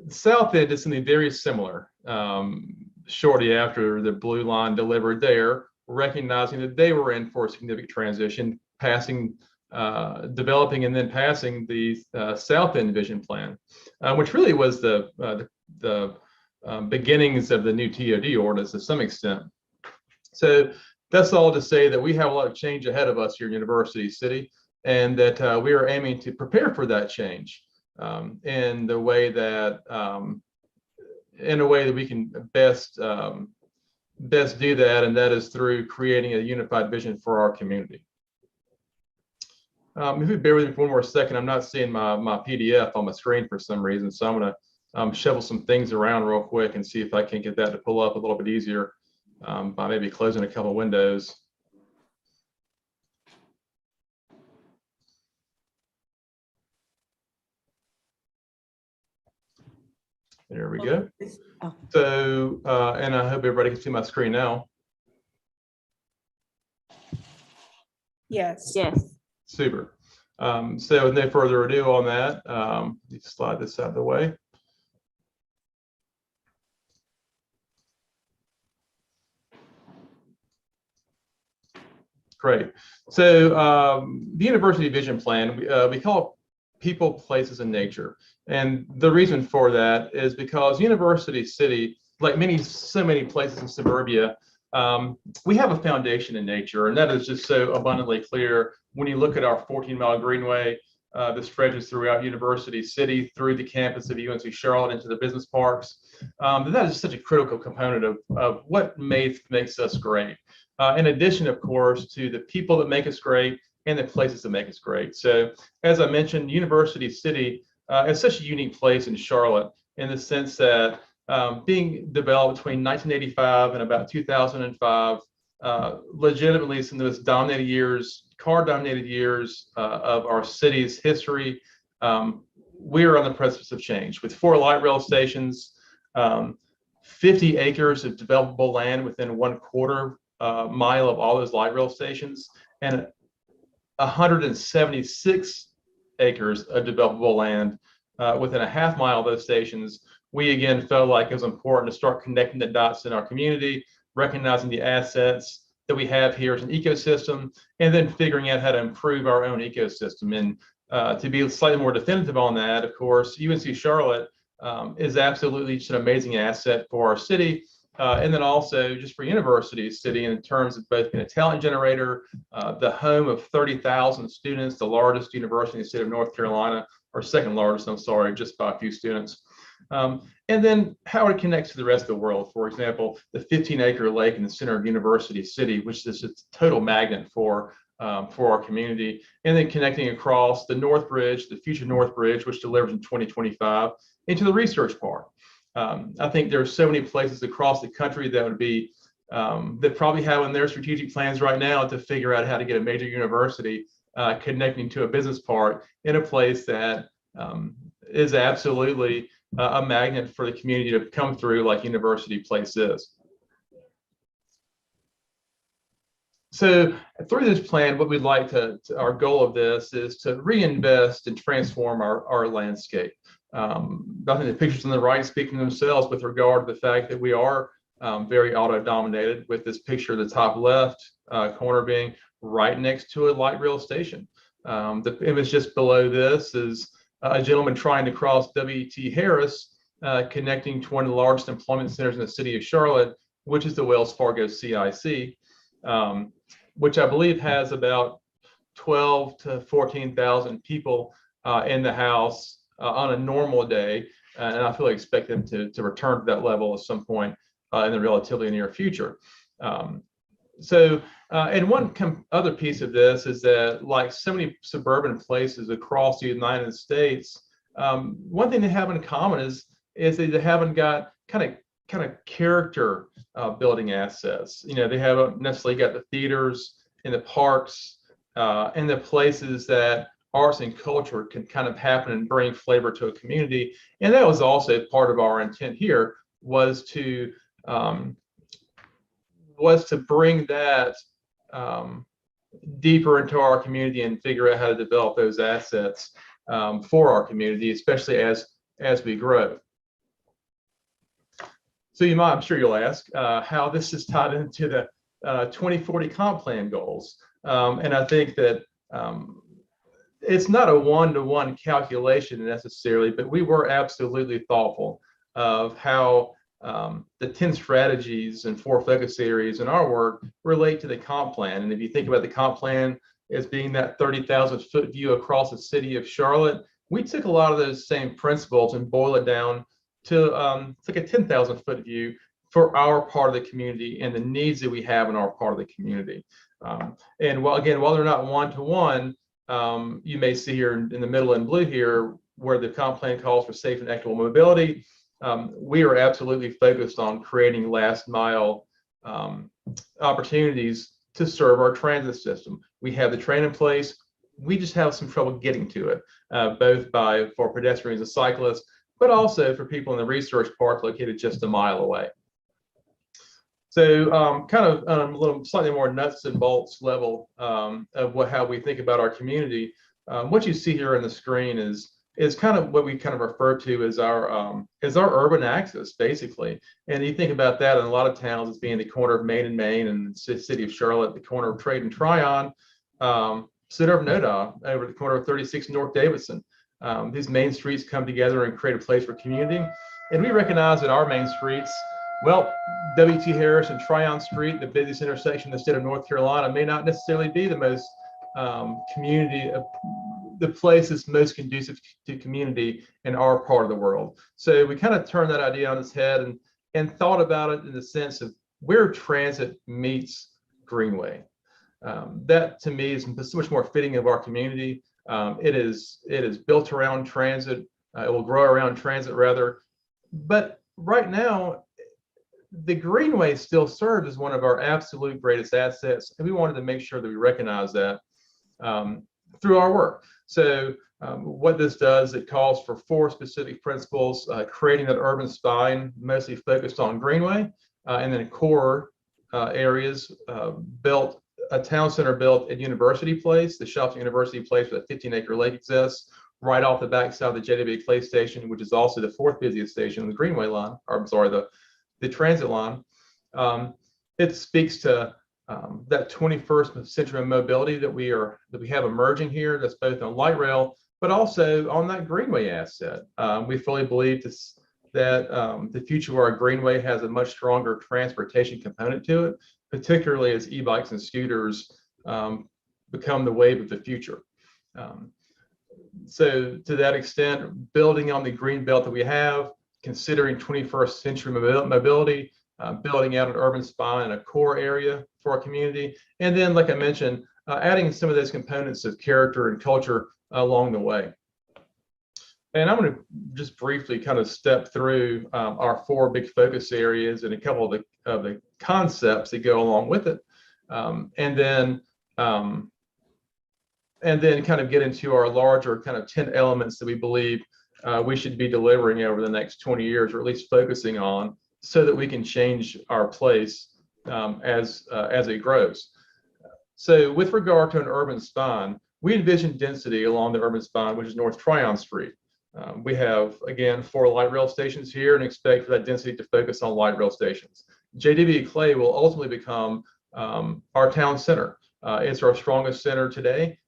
South End did something very similar shortly after the Blue Line delivered there, recognizing that they were in for a significant transition, developing and then passing the South End Vision Plan, which really was the beginnings of the new TOD ordinance to some extent. So that's all to say that we have a lot of change ahead of us here in University City, and that we are aiming to prepare for that change in a way that we can best do that, and that is through creating a unified vision for our community. If you bear with me for one more second, I'm not seeing my PDF on my screen for some reason, so I'm going to shovel some things around real quick and see if I can get that to pull up a little bit easier by maybe closing a couple of windows. There we go. So, and I hope everybody can see my screen now. Yes. Yes. Super. So with no further ado on that, slide this out of the way. Great. So the University Vision Plan, we call it People, Places, and Nature. And the reason for that is because University City, like so many places in suburbia, we have a foundation in nature, and that is just so abundantly clear when you look at our 14-mile greenway that stretches throughout University City, through the campus of UNC Charlotte into the business parks. That is such a critical component of what makes us great. In addition, of course, to the people that make us great and the places that make us great. So as I mentioned, University City is such a unique place in Charlotte in the sense that being developed between 1985 and about 2005, legitimately some of those car-dominated years of our city's history, we are on the precipice of change with 4 light rail stations, 50 acres of developable land within 1/4 mile of all those light rail stations, and 176 acres of developable land within a 1/2 mile of those stations. We again felt like it was important to start connecting the dots in our community, recognizing the assets that we have here as an ecosystem, and then figuring out how to improve our own ecosystem. And to be slightly more definitive on that, of course, UNC Charlotte is absolutely just an amazing asset for our city. And then also just for University City in terms of both being a talent generator, the home of 30,000 students, the largest university in the state of North Carolina, or second largest, I'm sorry, just by a few students. And then how it connects to the rest of the world. For example, the 15-acre lake in the center of University City, which is a total magnet for our community. And then connecting across the North Bridge, the future North Bridge, which delivers in 2025, into the Research Park. I think there are so many places across the country that would be that probably have in their strategic plans right now to figure out how to get a major university connecting to a business park in a place that is absolutely a magnet for the community to come through, like University Place is. So through this plan, what we'd like our goal of this is to reinvest and transform our landscape. I think the pictures on the right speak for themselves with regard to the fact that we are very auto dominated, with this picture of the top left corner being right next to a light rail station. The image just below this is a gentleman trying to cross W.T. Harris, connecting to one of the largest employment centers in the city of Charlotte, which is the Wells Fargo CIC, which I believe has about 12 to 14,000 people in the house on a normal day. And I fully expect them to return to that level at some point in the relatively near future. And one other piece of this is that, like so many suburban places across the United States, one thing they have in common is they haven't got kind of character building assets. You know, they haven't necessarily got the theaters and the parks and the places that arts and culture can kind of happen and bring flavor to a community. And that was also part of our intent here, was to bring that deeper into our community and figure out how to develop those assets for our community, especially as we grow. So I'm sure you'll ask how this is tied into the 2040 comp plan goals. And I think that it's not a one-to-one calculation necessarily, but we were absolutely thoughtful of how the 10 strategies and 4 focus areas in our work relate to the comp plan. And if you think about the comp plan as being that 30,000 foot view across the city of Charlotte, we took a lot of those same principles and boiled it down to like a 10,000 foot view for our part of the community and the needs that we have in our part of the community. And while they're not one-to-one, you may see here in the middle in blue here where the comp plan calls for safe and equitable mobility. We are absolutely focused on creating last mile opportunities to serve our transit system. We have the train in place. We just have some trouble getting to it, both for pedestrians and cyclists, but also for people in the research park located just a mile away. So kind of on a little slightly more nuts and bolts level of how we think about our community, what you see here on the screen is kind of what we kind of refer to as our urban axis, basically. And you think about that in a lot of towns as being the corner of Main and Main, and the city of Charlotte, the corner of Trade and Tryon, center of Noda, over the corner of 36 North Davidson. These main streets come together and create a place for community. And we recognize that our main streets, well, W.T. Harris and Tryon Street, the busiest intersection in the state of North Carolina, may not necessarily be the most the place that's most conducive to community in our part of the world. So we kind of turned that idea on its head and thought about it in the sense of where transit meets greenway. That to me is so much more fitting of our community. It is built around transit. It will grow around transit rather. But right now, the greenway still serves as one of our absolute greatest assets, and we wanted to make sure that we recognize that through our work. So what this does, it calls for 4 specific principles: creating that urban spine, mostly focused on greenway, and then core areas built, a town center built at University Place, the Shelton University Place, with a 15-acre lake exists right off the backside of the JW Clay Station, which is also the 4th busiest station on the Greenway line, or I'm sorry, the transit line. It speaks to that 21st century mobility that we have emerging here, that's both on light rail, but also on that greenway asset. We fully believe that the future of our greenway has a much stronger transportation component to it, particularly as e-bikes and scooters become the wave of the future. So to that extent, building on the green belt that we have, considering 21st century mobility, building out an urban spine and a core area for our community. And then, like I mentioned, adding some of those components of character and culture along the way. And I'm going to just briefly kind of step through our 4 big focus areas and a couple of the concepts that go along with it. And then kind of get into our larger kind of 10 elements that we believe we should be delivering over the next 20 years, or at least focusing on, so that we can change our place as it grows. So with regard to an urban spine, we envision density along the urban spine, which is North Tryon Street. We have, again, 4 light rail stations here and expect for that density to focus on light rail stations. JW Clay will ultimately become our town center. It's our strongest center today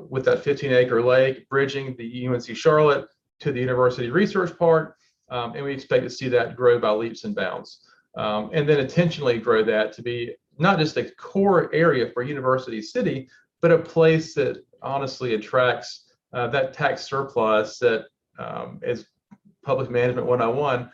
with that 15-acre lake bridging the UNC Charlotte to the University Research Park. And we expect to see that grow by leaps and bounds. And then intentionally grow that to be not just a core area for University City, but a place that honestly attracts that tax surplus that is public management 101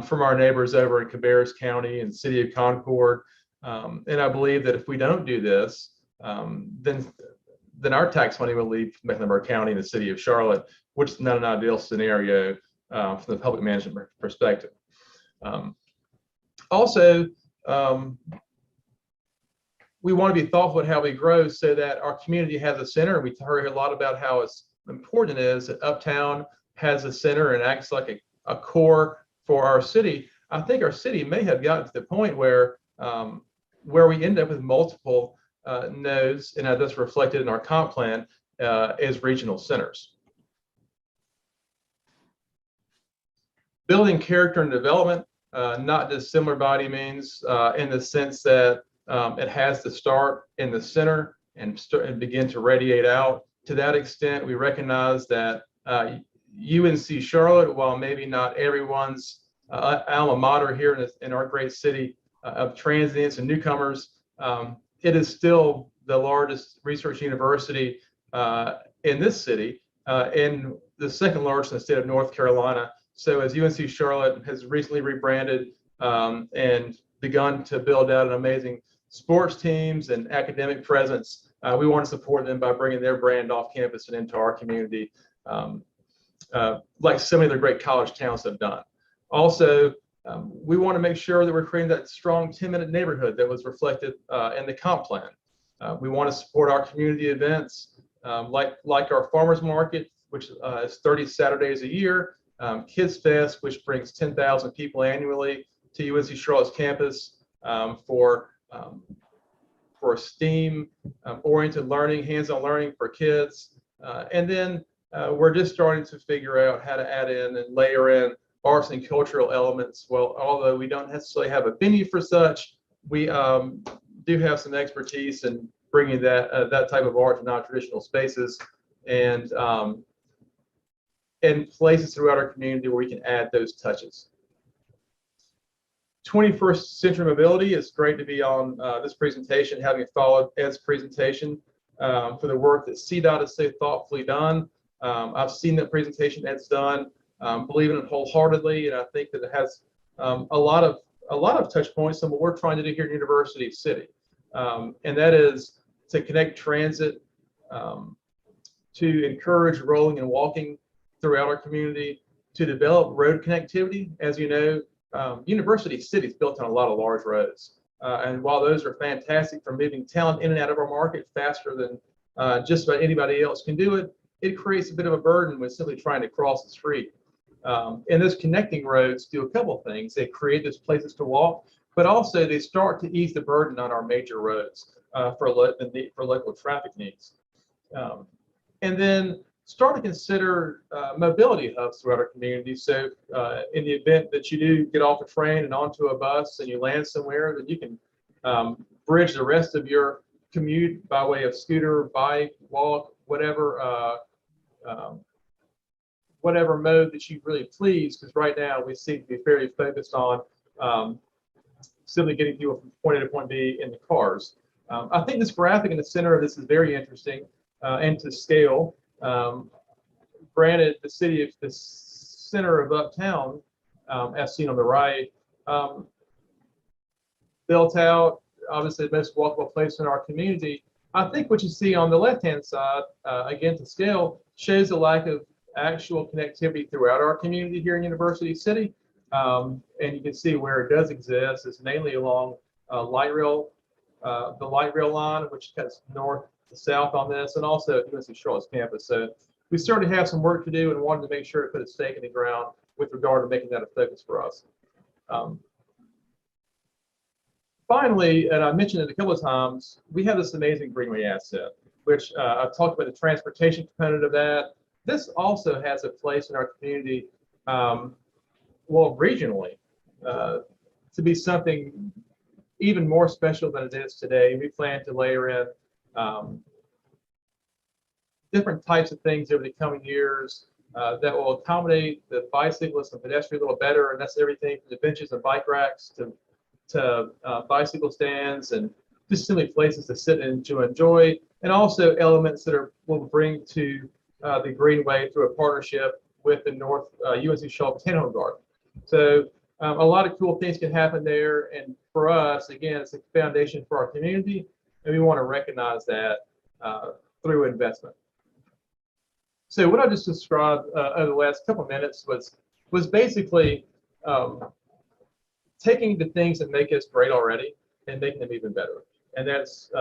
from our neighbors over in Cabarrus County and City of Concord. And I believe that if we don't do this, then our tax money will leave Mecklenburg County and the City of Charlotte, which is not an ideal scenario from the public management perspective. Also, we want to be thoughtful at how we grow so that our community has a center. We heard a lot about how important it is that Uptown has a center and acts like a core for our city. I think our city may have gotten to the point where we end up with multiple nodes, and that's reflected in our comp plan as regional centers. Building character and development, not dissimilar by any means, in the sense that it has to start in the center and begin to radiate out. To that extent, we recognize that UNC Charlotte, while maybe not everyone's alma mater here in our great city of transients and newcomers, it is still the largest research university in this city and the second largest in the state of North Carolina. So as UNC Charlotte has recently rebranded and begun to build out an amazing sports teams and academic presence, we want to support them by bringing their brand off campus and into our community, like so many of the great college towns have done. Also, we want to make sure that we're creating that strong 10-minute neighborhood that was reflected in the comp plan. We want to support our community events like our farmers market, which is 30 Saturdays a year, Kids Fest, which brings 10,000 people annually to UNC Charlotte's campus for STEAM oriented learning, hands-on learning for kids. And then we're just starting to figure out how to add in and layer in arts and cultural elements. Well, although we don't necessarily have a venue for such, we do have some expertise in bringing that type of art to non-traditional spaces and places throughout our community where we can add those touches. 21st century mobility, is great to be on this presentation, having followed Ed's presentation for the work that CDOT has so thoughtfully done. I've seen that presentation Ed's done, believe in it wholeheartedly, and I think that it has a lot of touch points on what we're trying to do here at University City, and that is to connect transit, to encourage rolling and walking throughout our community, to develop road connectivity. As you know, University City is built on a lot of large roads. And while those are fantastic for moving talent in and out of our market faster than just about anybody else can do it, it creates a bit of a burden with simply trying to cross the street. And those connecting roads do a couple of things. They create those places to walk, but also they start to ease the burden on our major roads for local traffic needs. And then start to consider mobility hubs throughout our community. So in the event that you do get off a train and onto a bus and you land somewhere, then you can bridge the rest of your commute by way of scooter, bike, walk, whatever mode that you really please, because right now we seem to be fairly focused on simply getting people from point A to point B in the cars. I think this graphic in the center of this is very interesting and to scale. Granted, the center of Uptown, as seen on the right, built out, obviously the most walkable place in our community. I think what you see on the left-hand side, again to scale, shows a lack of actual connectivity throughout our community here in University City. And you can see where it does exist is mainly along the light rail line, which cuts north to south on this, and also at UNC Charlotte's campus. So we certainly have some work to do and wanted to make sure to put a stake in the ground with regard to making that a focus for us. Finally, and I mentioned it a couple of times, we have this amazing greenway asset, which I've talked about the transportation component of that. This also has a place in our community, well, regionally, to be something even more special than it is today. We plan to layer in different types of things over the coming years that will accommodate the bicyclists and pedestrian a little better. And that's everything from the benches and bike racks to bicycle stands and just simply places to sit and to enjoy, and also elements that will bring to the Greenway through a partnership with the North UNC Charlotte Botanical Garden. So a lot of cool things can happen there. And for us, again, it's a foundation for our community, and we want to recognize that through investment. So what I just described over the last couple of minutes was basically taking the things that make us great already and making them even better. And that's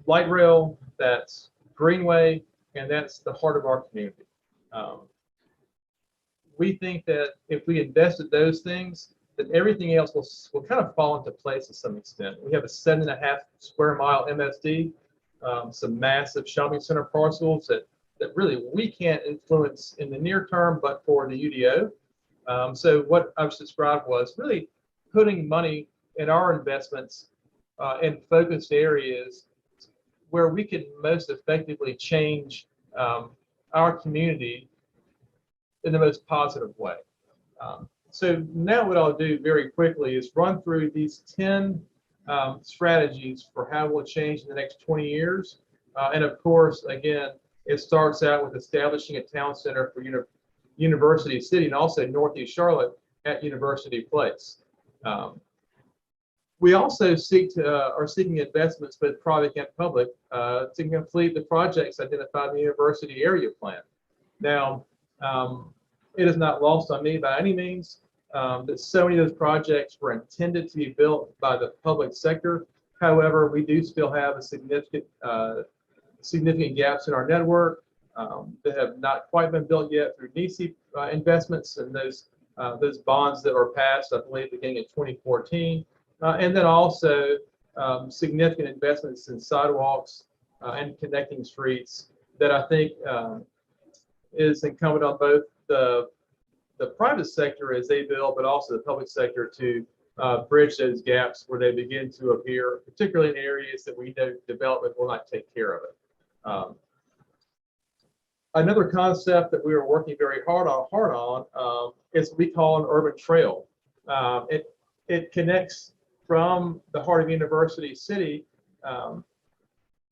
light rail, that's Greenway, and that's the heart of our community. We think that if we invested those things, then everything else will kind of fall into place to some extent. We have a 7.5 square mile MSD, some massive shopping center parcels that really we can't influence in the near term, but for the UDO. So what I've described was really putting money in our investments in focused areas where we could most effectively change our community in the most positive way. So now what I'll do very quickly is run through these 10 strategies for how we'll change in the next 20 years. And of course, again, it starts out with establishing a town center for University City and also Northeast Charlotte at University Place. We also are seeking investments, both private and public, to complete the projects identified in the University Area Plan. Now, it is not lost on me by any means that so many of those projects were intended to be built by the public sector. However, we do still have a significant gaps in our network that have not quite been built yet through NECE investments and those bonds that were passed, I believe, beginning in 2014. And then also significant investments in sidewalks and connecting streets that I think is incumbent on both the private sector as they build, but also the public sector to bridge those gaps where they begin to appear, particularly in areas that we know development will not take care of it. Another concept that we are working very hard on is what we call an urban trail. It connects from the heart of University City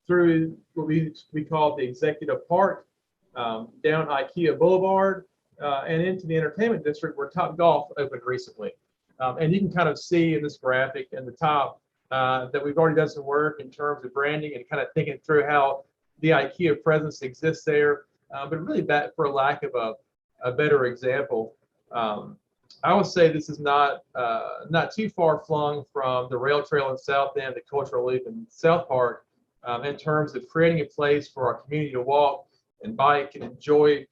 through what we call the Executive Park, down IKEA Boulevard, and into the entertainment district where Topgolf opened recently. And you can kind of see in this graphic in the top that we've already done some work in terms of branding and kind of thinking through how the IKEA presence exists there. But really, that for lack of a better example, I would say this is not too far flung from the rail trail in South End, the cultural loop in South Park, in terms of creating a place for our community to walk and bike and enjoy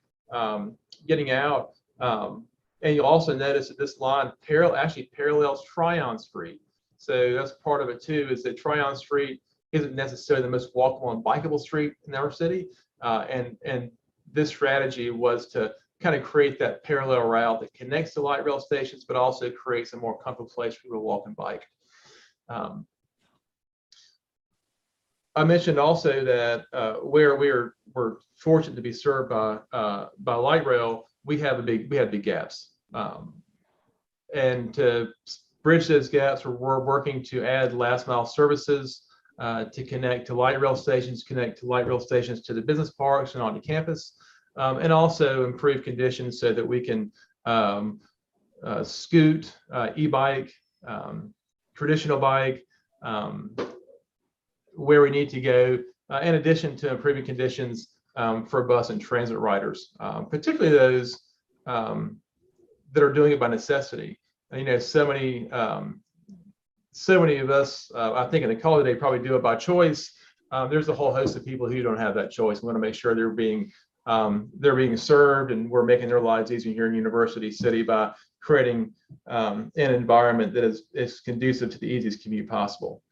getting out. And you'll also notice that this line actually parallels Tryon Street. So that's part of it too, is that Tryon Street isn't necessarily the most walkable and bikeable street in our city. And this strategy was to kind of create that parallel route that connects to light rail stations, but also creates a more comfortable place for people to walk and bike. I mentioned also that where we're fortunate to be served by light rail, we have big gaps. And to bridge those gaps, we're working to add last mile services to connect to light rail stations, to the business parks and onto campus, and also improve conditions so that we can scoot, e-bike, traditional bike, where we need to go, in addition to improving conditions for bus and transit riders, particularly those that are doing it by necessity. And, you know, so many of us, I think in the call today, probably do it by choice. There's a whole host of people who don't have that choice. We want to make sure they're being served, and we're making their lives easier here in University City by creating an environment that is conducive to the easiest commute possible.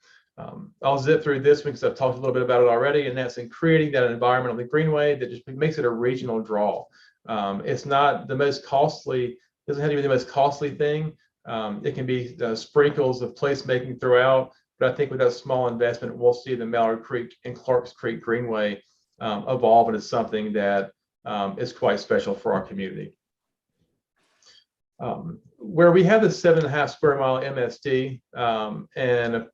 I'll zip through this because I've talked a little bit about it already, and that's in creating that environment on the Greenway that just makes it a regional draw. It's not the most costly, doesn't have to be the most costly thing, It can be sprinkles of placemaking throughout, but I think with that small investment, we'll see the Mallard Creek and Clarks Creek Greenway evolve into something that is quite special for our community. Where we have the 7.5 square mile MSD and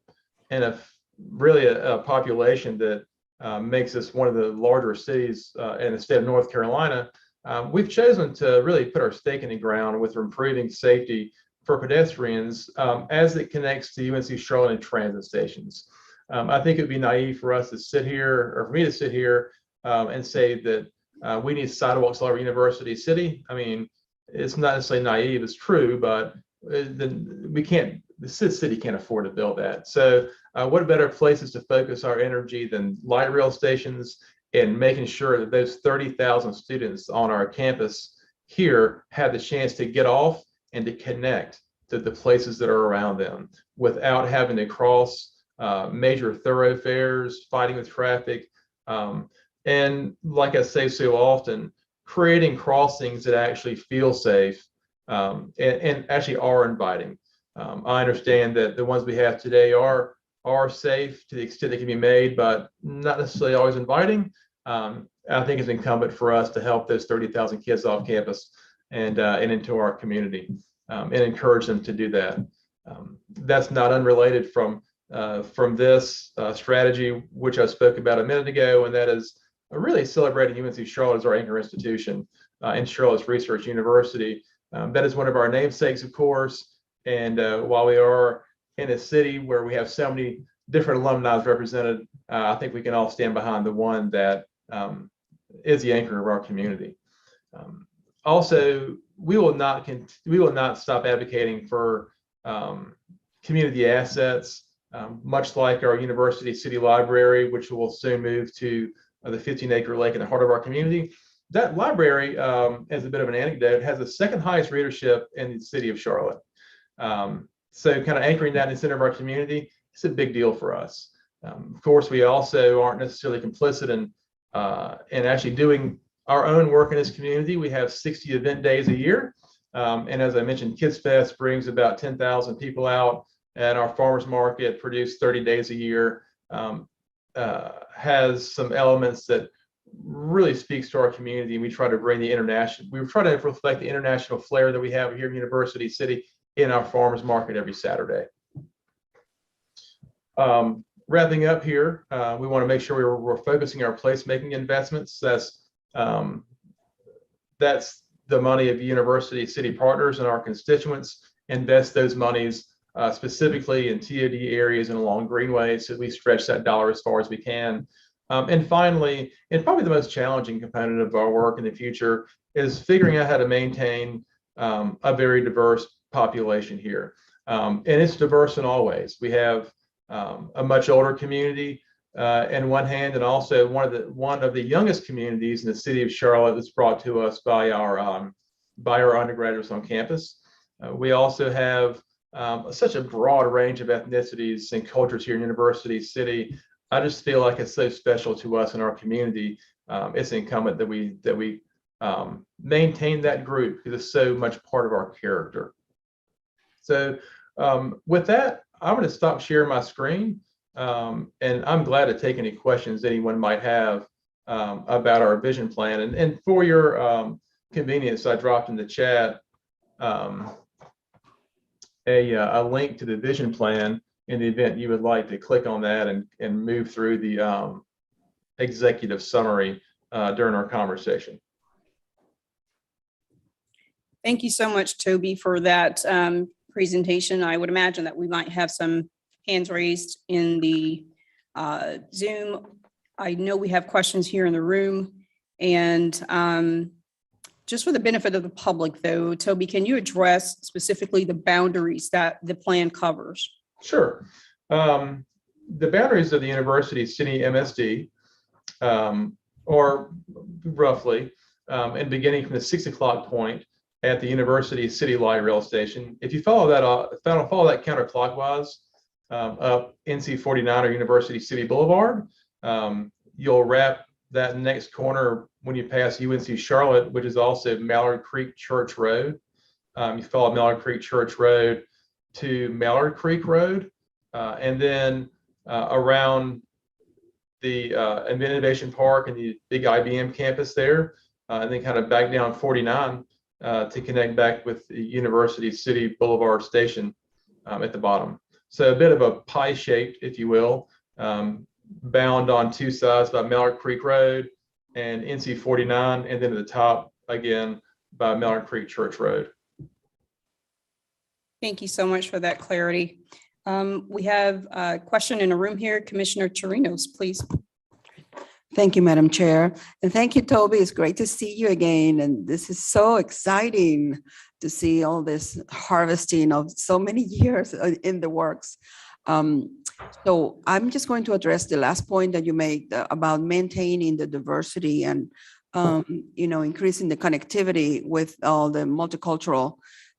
really a population that makes us one of the larger cities in the state of North Carolina, we've chosen to really put our stake in the ground with improving safety for pedestrians as it connects to UNC Charlotte and transit stations. I think it'd be naive for us to sit here, or for me to sit here and say that we need sidewalks all over University City. I mean, it's not necessarily naive, it's true, but then we can't, the city can't afford to build that. So what better places to focus our energy than light rail stations and making sure that those 30,000 students on our campus here have the chance to get off and to connect to the places that are around them without having to cross major thoroughfares, fighting with traffic. And like I say so often, creating crossings that actually feel safe and actually are inviting. I understand that the ones we have today are safe to the extent they can be made, but not necessarily always inviting. I think it's incumbent for us to help those 30,000 kids off campus and into our community and encourage them to do that. That's not unrelated from this strategy, which I spoke about a minute ago, and that is really celebrating UNC Charlotte as our anchor institution in Charlotte's Research University. That is one of our namesakes, of course. And while we are in a city where we have so many different alumni represented, I think we can all stand behind the one that is the anchor of our community. Also, we will not stop advocating for community assets, much like our University City Library, which will soon move to the 15-acre lake in the heart of our community. That library, as a bit of an anecdote, has the second highest readership in the city of Charlotte. So kind of anchoring that in the center of our community, it's a big deal for us. Of course, we also aren't necessarily complicit in actually doing our own work in this community. We have 60 event days a year. And as I mentioned, Kids Fest brings about 10,000 people out, and our farmers market produced 30 days a year, has some elements that really speaks to our community. And we try to bring the we try to reflect the international flair that we have here in University City in our farmers market every Saturday. Wrapping up here, we want to make sure we're focusing our placemaking investments. That's the money of University City partners and our constituents. Invest those monies specifically in TOD areas and along greenways, so we stretch that dollar as far as we can. And finally, and probably the most challenging component of our work in the future is figuring out how to maintain a very diverse population here. And it's diverse in all ways. We have a much older community in one hand, and also one of the youngest communities in the city of Charlotte that's brought to us by our undergraduates on campus. We also have such a broad range of ethnicities and cultures here in University City. I just feel like it's so special to us in our community. It's incumbent that we maintain that group because it's so much part of our character. So with that, I'm going to stop sharing my screen, and I'm glad to take any questions anyone might have about our vision plan. And for your convenience, I dropped in the chat a link to the vision plan in the event you would like to click on that and move through the executive summary during our conversation. Thank you so much, Toby, for that presentation. I would imagine that we might have some hands raised in the Zoom. I know we have questions here in the room, and just for the benefit of the public, though, Toby, can you address specifically the boundaries that the plan covers? Sure. The boundaries of the University City MSD are roughly and beginning from the 6 o'clock point at the University City Light Rail Station. If you follow that counterclockwise up NC 49 or University City Boulevard, you'll wrap that next corner when you pass UNC Charlotte, which is also Mallard Creek Church Road. You follow Mallard Creek Church Road to Mallard Creek Road, and then around the Innovation Park and the big IBM campus there, and then kind of back down 49 to connect back with the University City Boulevard station at the bottom. So a bit of a pie shaped, if you will, bound on two sides by Mallard Creek Road and NC 49, and then at the top again by Mallard Creek Church Road. Thank you so much for that clarity. We have a question in a room here. Commissioner Chirinos, please. Thank you, Madam Chair. And thank you, Toby. It's great to see you again. And this is so exciting to see all this harvesting of so many years in the works. So I'm just going to address the last point that you made about maintaining the diversity and, increasing the connectivity with all the multicultural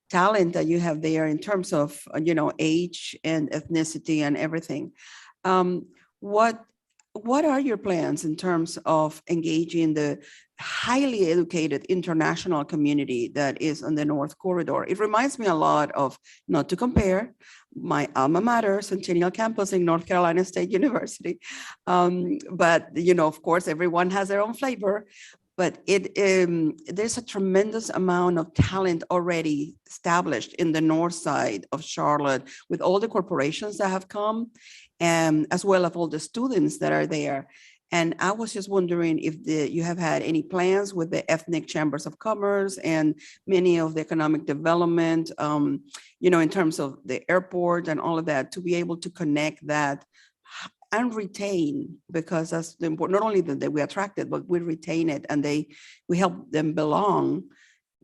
talent that you have there in terms of, age and ethnicity and everything. What are your plans in terms of engaging the highly educated international community that is on the North Corridor? It reminds me a lot of, not to compare, my alma mater, Centennial Campus in North Carolina State University. But, of course, everyone has their own flavor. But there's a tremendous amount of talent already established in the north side of Charlotte with all the corporations that have come, and as well as all the students that are there. And I was just wondering if you have had any plans with the ethnic chambers of commerce and many of the economic development, in terms of the airport and all of that, to be able to connect that and retain, because that's the important, not only that we attract it, but we retain it and we help them belong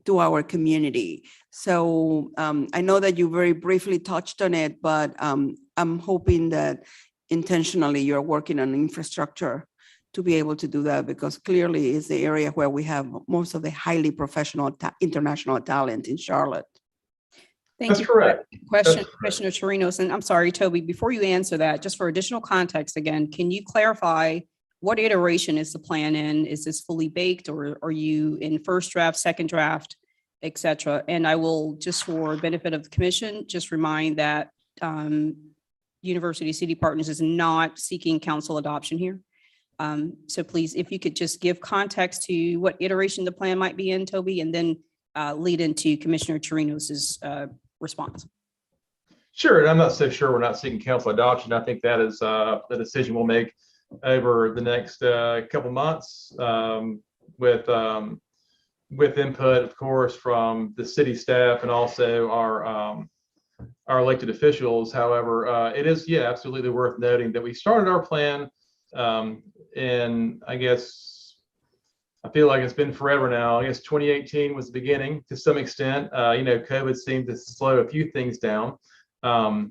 to our community. So I know that you very briefly touched on it, but I'm hoping that intentionally you're working on infrastructure to be able to do that, because clearly it's the area where we have most of the highly professional international talent in Charlotte. Thank you for that question, Commissioner Chirinos. And I'm sorry, Toby, before you answer that, just for additional context again, can you clarify what iteration is the plan in? Is this fully baked, or are you in first draft, second draft, et cetera? And I will, just for benefit of the commission, just remind that University City Partners is not seeking council adoption here. So please, if you could just give context to what iteration the plan might be in, Toby, and then lead into Commissioner Chirinos's response. Sure, and I'm not so sure we're not seeking council adoption. I think that is the decision we'll make over the next couple months with input, of course, from the city staff and also our elected officials. However, it is, absolutely worth noting that we started our plan in, I feel like it's been forever now. I guess 2018 was the beginning to some extent. COVID seemed to slow a few things down. But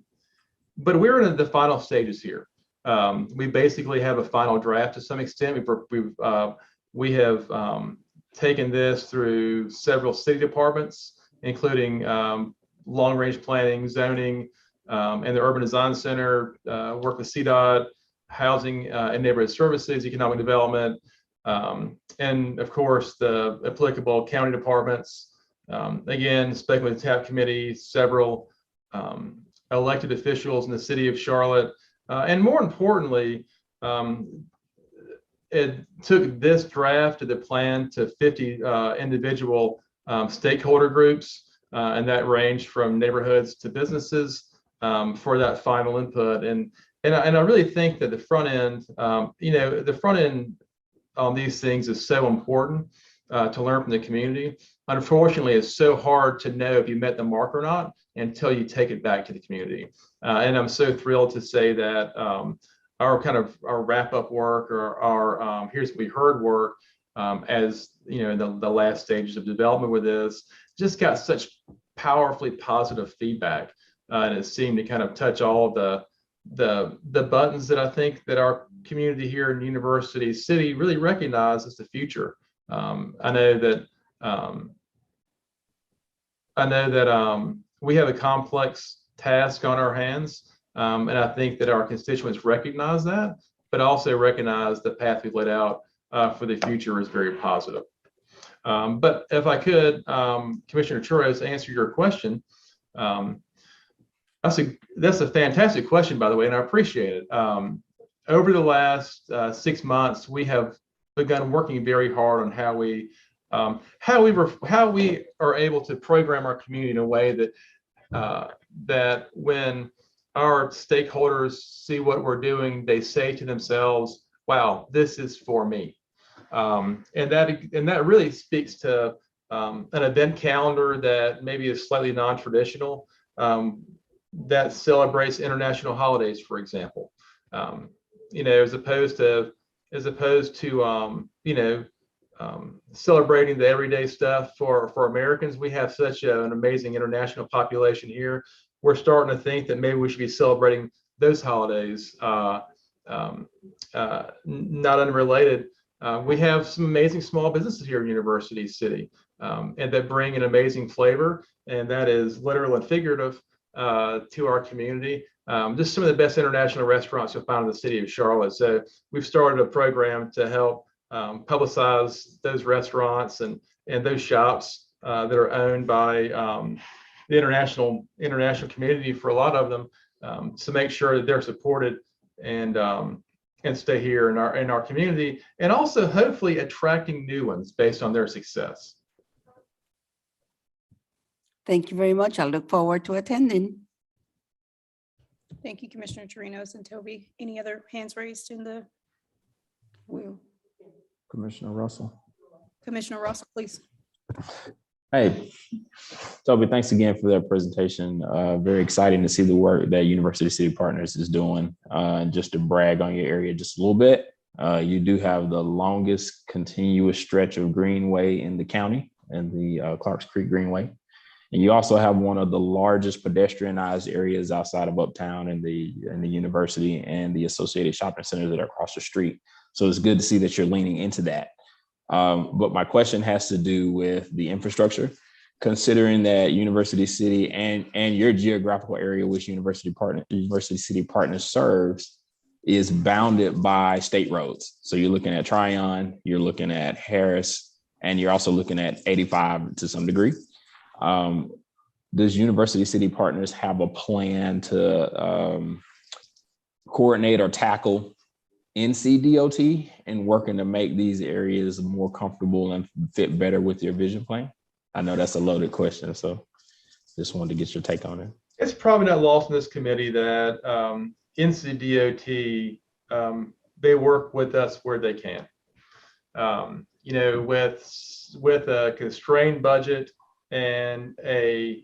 we're in the final stages here. We basically have a final draft to some extent. We have taken this through several city departments, including long-range planning, zoning, and the Urban Design Center, work with CDOT, housing and neighborhood services, economic development, and of course the applicable county departments. Again, speaking with the TAP committee, several elected officials in the city of Charlotte, and more importantly, it took this draft of the plan to 50 individual stakeholder groups, and that ranged from neighborhoods to businesses for that final input. And I really think that the front end, the front end on these things is so important to learn from the community. Unfortunately, it's so hard to know if you met the mark or not until you take it back to the community. And I'm so thrilled to say that our wrap-up work, or our here's what we heard work, as the last stages of development with this, just got such powerfully positive feedback, and it seemed to kind of touch all the buttons that I think that our community here in University City really recognizes the future. I know that we have a complex task on our hands, and I think that our constituents recognize that, but also recognize the path we've laid out for the future is very positive. But if I could, Commissioner Churros, answer your question. That's a fantastic question, by the way, and I appreciate it. Over the last 6 months, we have begun working very hard on how we are able to program our community in a way that that when our stakeholders see what we're doing, they say to themselves, "Wow, this is for me." And that really speaks to an event calendar that maybe is slightly non-traditional, that celebrates international holidays, for example. As opposed to celebrating the everyday stuff for Americans. We have such an amazing international population here. We're starting to think that maybe we should be celebrating those holidays. Not unrelated, we have some amazing small businesses here in University City, and that bring an amazing flavor, and that is literal and figurative, to our community. Just some of the best international restaurants you'll find in the city of Charlotte. So we've started a program to help publicize those restaurants and those shops that are owned by the international community, for a lot of them, to make sure that they're supported and stay here in our community, and also hopefully attracting new ones based on their success. Thank you very much. I look forward to attending. Thank you, Commissioner Chirinos and Toby. Any other hands raised in the wheel? Commissioner Russell. Commissioner Russell, please. Hey, Toby, thanks again for that presentation. Very exciting to see the work that University City Partners is doing. And just to brag on your area just a little bit, you do have the longest continuous stretch of greenway in the county, and the Clarks Creek Greenway. And you also have one of the largest pedestrianized areas outside of Uptown and the university and the associated shopping centers that are across the street. So it's good to see that you're leaning into that. But my question has to do with the infrastructure, considering that University City and your geographical area, which University City Partners serves, is bounded by state roads. So you're looking at Tryon, you're looking at Harris, and you're also looking at 85 to some degree. Does University City Partners have a plan to coordinate or tackle NCDOT and working to make these areas more comfortable and fit better with your vision plan? I know that's a loaded question, so just wanted to get your take on it. It's probably not lost in this committee that NCDOT, they work with us where they can. With a constrained budget and a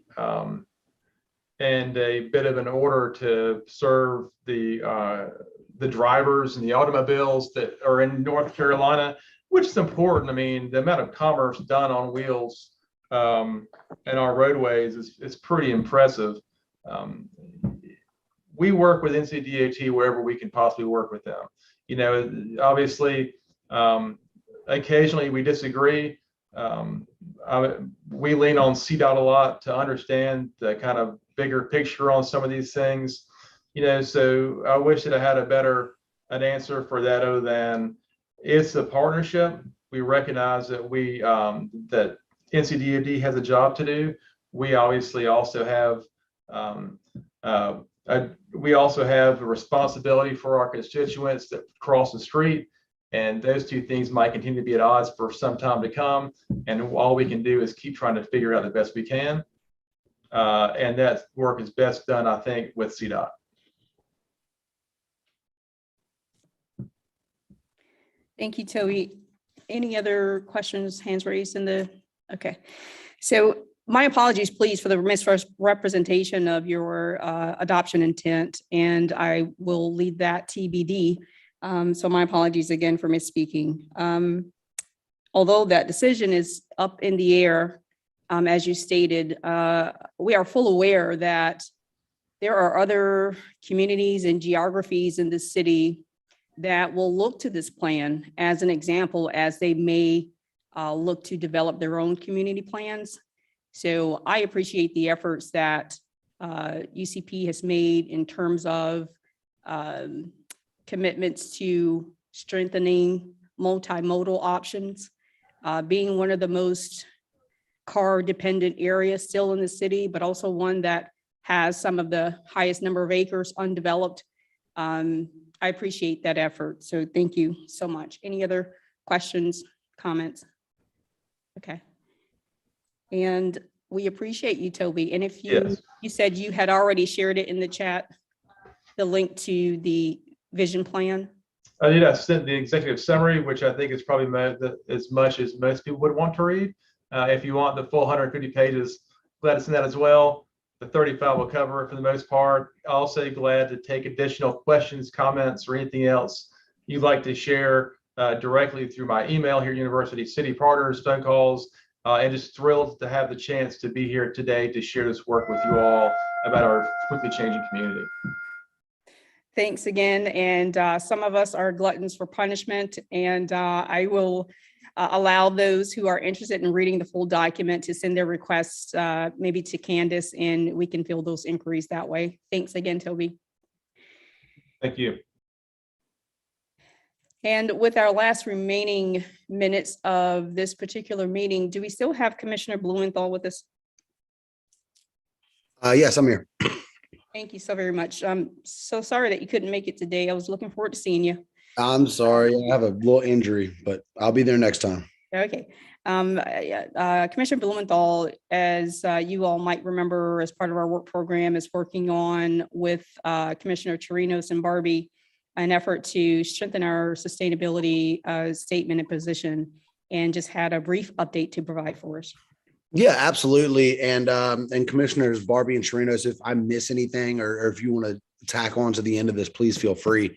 bit of an order to serve the drivers and the automobiles that are in North Carolina, which is important. I mean, the amount of commerce done on wheels in our roadways is pretty impressive. We work with NCDOT wherever we can possibly work with them. Obviously, occasionally we disagree. We lean on CDOT a lot to understand the kind of bigger picture on some of these things. So I wish that I had an answer for that, other than it's a partnership. We recognize that that NCDOT has a job to do. We obviously also have a responsibility for our constituents that cross the street, and those two things might continue to be at odds for some time to come. And all we can do is keep trying to figure out the best we can. And that work is best done, I think, with CDOT. Thank you, Toby. Any other questions, hands raised in the, okay. So my apologies, please, for the misrepresentation of your adoption intent, and I will leave that TBD. So my apologies again for misspeaking. Although that decision is up in the air, as you stated, we are full aware that there are other communities and geographies in the city that will look to this plan as an example, as they may look to develop their own community plans. So I appreciate the efforts that UCP has made in terms of commitments to strengthening multimodal options. being one of the most car-dependent areas still in the city, but also one that has some of the highest number of acres undeveloped. I appreciate that effort. So thank you so much. Any other questions, comments? Okay. And we appreciate you, Toby. And if you, Yes. you said you had already shared it in the chat, the link to the vision plan. I did. I sent the executive summary, which I think is probably as much as most people would want to read. If you want the full 150 pages, glad to send that as well. The 35 will cover it for the most part. Also glad to take additional questions, comments, or anything else you'd like to share directly through my email here at University City Partners, phone calls, and just thrilled to have the chance to be here today to share this work with you all about our quickly changing community. Thanks again. And some of us are gluttons for punishment, and I will allow those who are interested in reading the full document to send their requests maybe to Candace, and we can field those inquiries that way. Thanks again, Toby. Thank you. And with our last remaining minutes of this particular meeting, do we still have Commissioner Blumenthal with us? Yes, I'm here. Thank you so very much. I'm so sorry that you couldn't make it today. I was looking forward to seeing you. I'm sorry. I have a little injury, but I'll be there next time. Okay. Commissioner Blumenthal, as you all might remember, as part of our work program, is working on with Commissioner Chirinos and Barbie an effort to strengthen our sustainability statement and position, and just had a brief update to provide for us. Yeah, absolutely. And Commissioners Barbie and Chirinos, if I miss anything or if you want to tack on to the end of this, please feel free.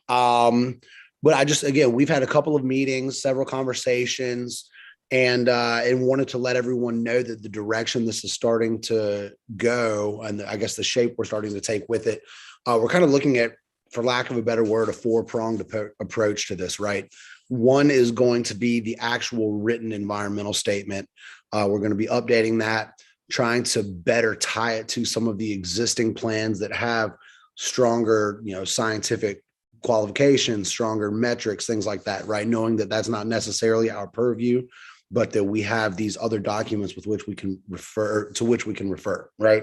But I just, again, we've had a couple of meetings, several conversations, and wanted to let everyone know that the direction this is starting to go, and I guess the shape we're starting to take with it, we're kind of looking at, for lack of a better word, a four-pronged approach to this, right? One is going to be the actual written environmental statement. We're going to be updating that, trying to better tie it to some of the existing plans that have stronger, scientific qualifications, stronger metrics, things like that, right? Knowing that that's not necessarily our purview, but that we have these other documents with which we can refer, right?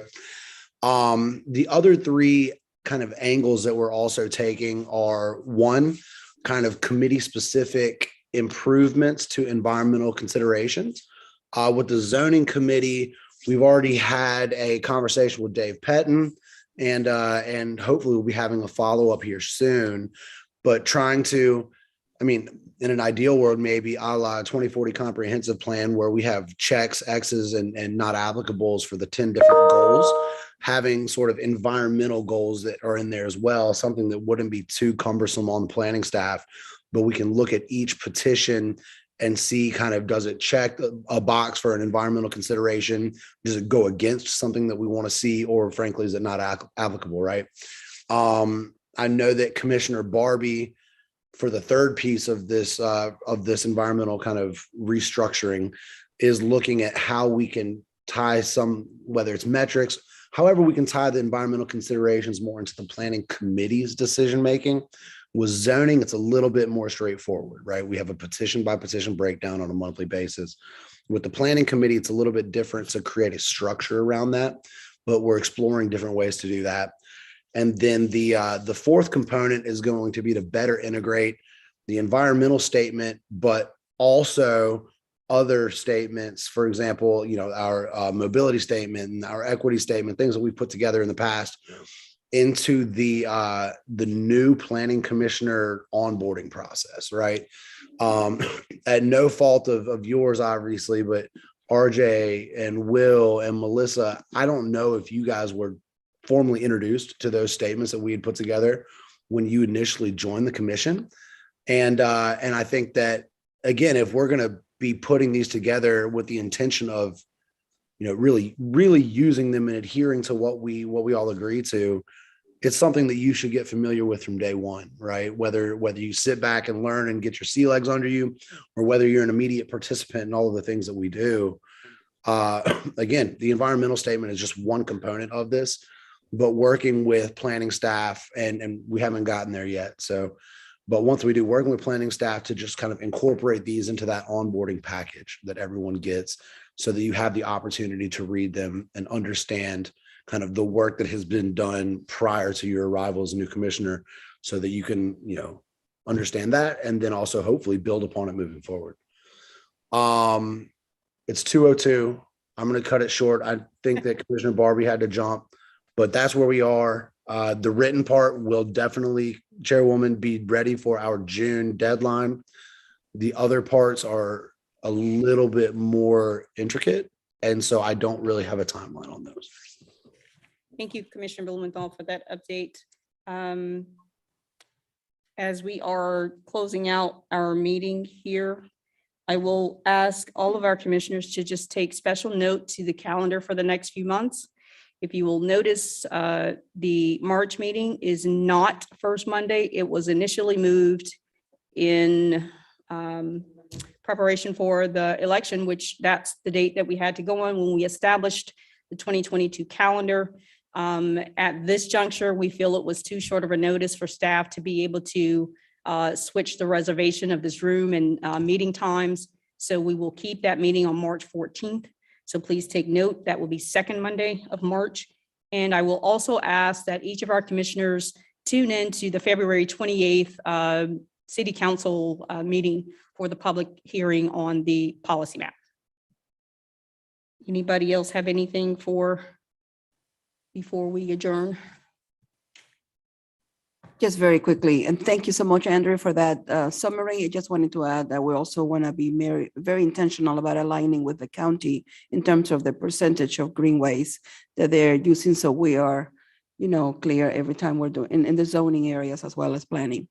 The other three kind of angles that we're also taking are, one, kind of committee specific improvements to environmental considerations. With the zoning committee, we've already had a conversation with Dave Pettin, and hopefully we'll be having a follow-up here soon, but trying to, in an ideal world, maybe a la 2040 comprehensive plan where we have checks, X's, and not applicables for the 10 different goals, having sort of environmental goals that are in there as well, something that wouldn't be too cumbersome on the planning staff, but we can look at each petition and see kind of, does it check a box for an environmental consideration? Does it go against something that we want to see, or frankly, is it not applicable, right? I know that Commissioner Barbie, for the third piece of this environmental kind of restructuring, is looking at how we can tie some, whether it's metrics, however we can tie the environmental considerations more into the planning committee's decision-making. With zoning, it's a little bit more straightforward, right? We have a petition by petition breakdown on a monthly basis. With the planning committee, it's a little bit different to create a structure around that, but we're exploring different ways to do that. And then the fourth component is going to be to better integrate the environmental statement, but also other statements, for example, our mobility statement and our equity statement, things that we put together in the past, into the new planning commissioner onboarding process, right? At no fault of yours, obviously, but RJ and Will and Melissa, I don't know if you guys were formally introduced to those statements that we had put together when you initially joined the commission. And I think that, again, if we're going to be putting these together with the intention of, really using them and adhering to what we all agree to, it's something that you should get familiar with from day one, right? Whether you sit back and learn and get your sea legs under you, or whether you're an immediate participant in all of the things that we do. Again, the environmental statement is just one component of this, but working with planning staff, and we haven't gotten there yet. So But once we do, working with planning staff to just kind of incorporate these into that onboarding package that everyone gets so that you have the opportunity to read them and understand kind of the work that has been done prior to your arrival as a new commissioner so that you can, understand that and then also hopefully build upon it moving forward. It's 2:02. I'm going to cut it short. I think that Commissioner Barbie had to jump, but that's where we are. The written part will definitely, Chairwoman, be ready for our June deadline. The other parts are a little bit more intricate, and so I don't really have a timeline on those. Thank you, Commissioner Blumenthal, for that update. As we are closing out our meeting here, I will ask all of our commissioners to just take special note to the calendar for the next few months. If you will notice, the March meeting is not first Monday. It was initially moved in preparation for the election, which that's the date that we had to go on when we established the 2022 calendar. At this juncture, we feel it was too short of a notice for staff to be able to switch the reservation of this room and meeting times. So we will keep that meeting on March 14th. So please take note, that will be second Monday of March. And I will also ask that each of our commissioners tune in to the February 28th City Council meeting for the public hearing on the policy map. Anybody else have anything before we adjourn? Just very quickly, and thank you so much, Andrew, for that summary. I just wanted to add that we also want to be very intentional about aligning with the county in terms of the percentage of greenways that they're using. So we are, clear every time we're doing in the zoning areas as well as planning.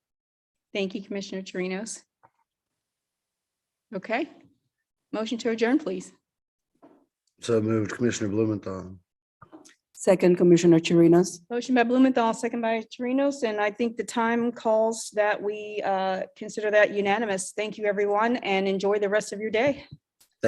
Thank you, Commissioner Chirinos. Okay. Motion to adjourn, please. So moved, Commissioner Blumenthal. Second, Commissioner Chirinos. Motion by Blumenthal, second by Chirinos, and I think the time calls that we consider that unanimous. Thank you, everyone, and enjoy the rest of your day.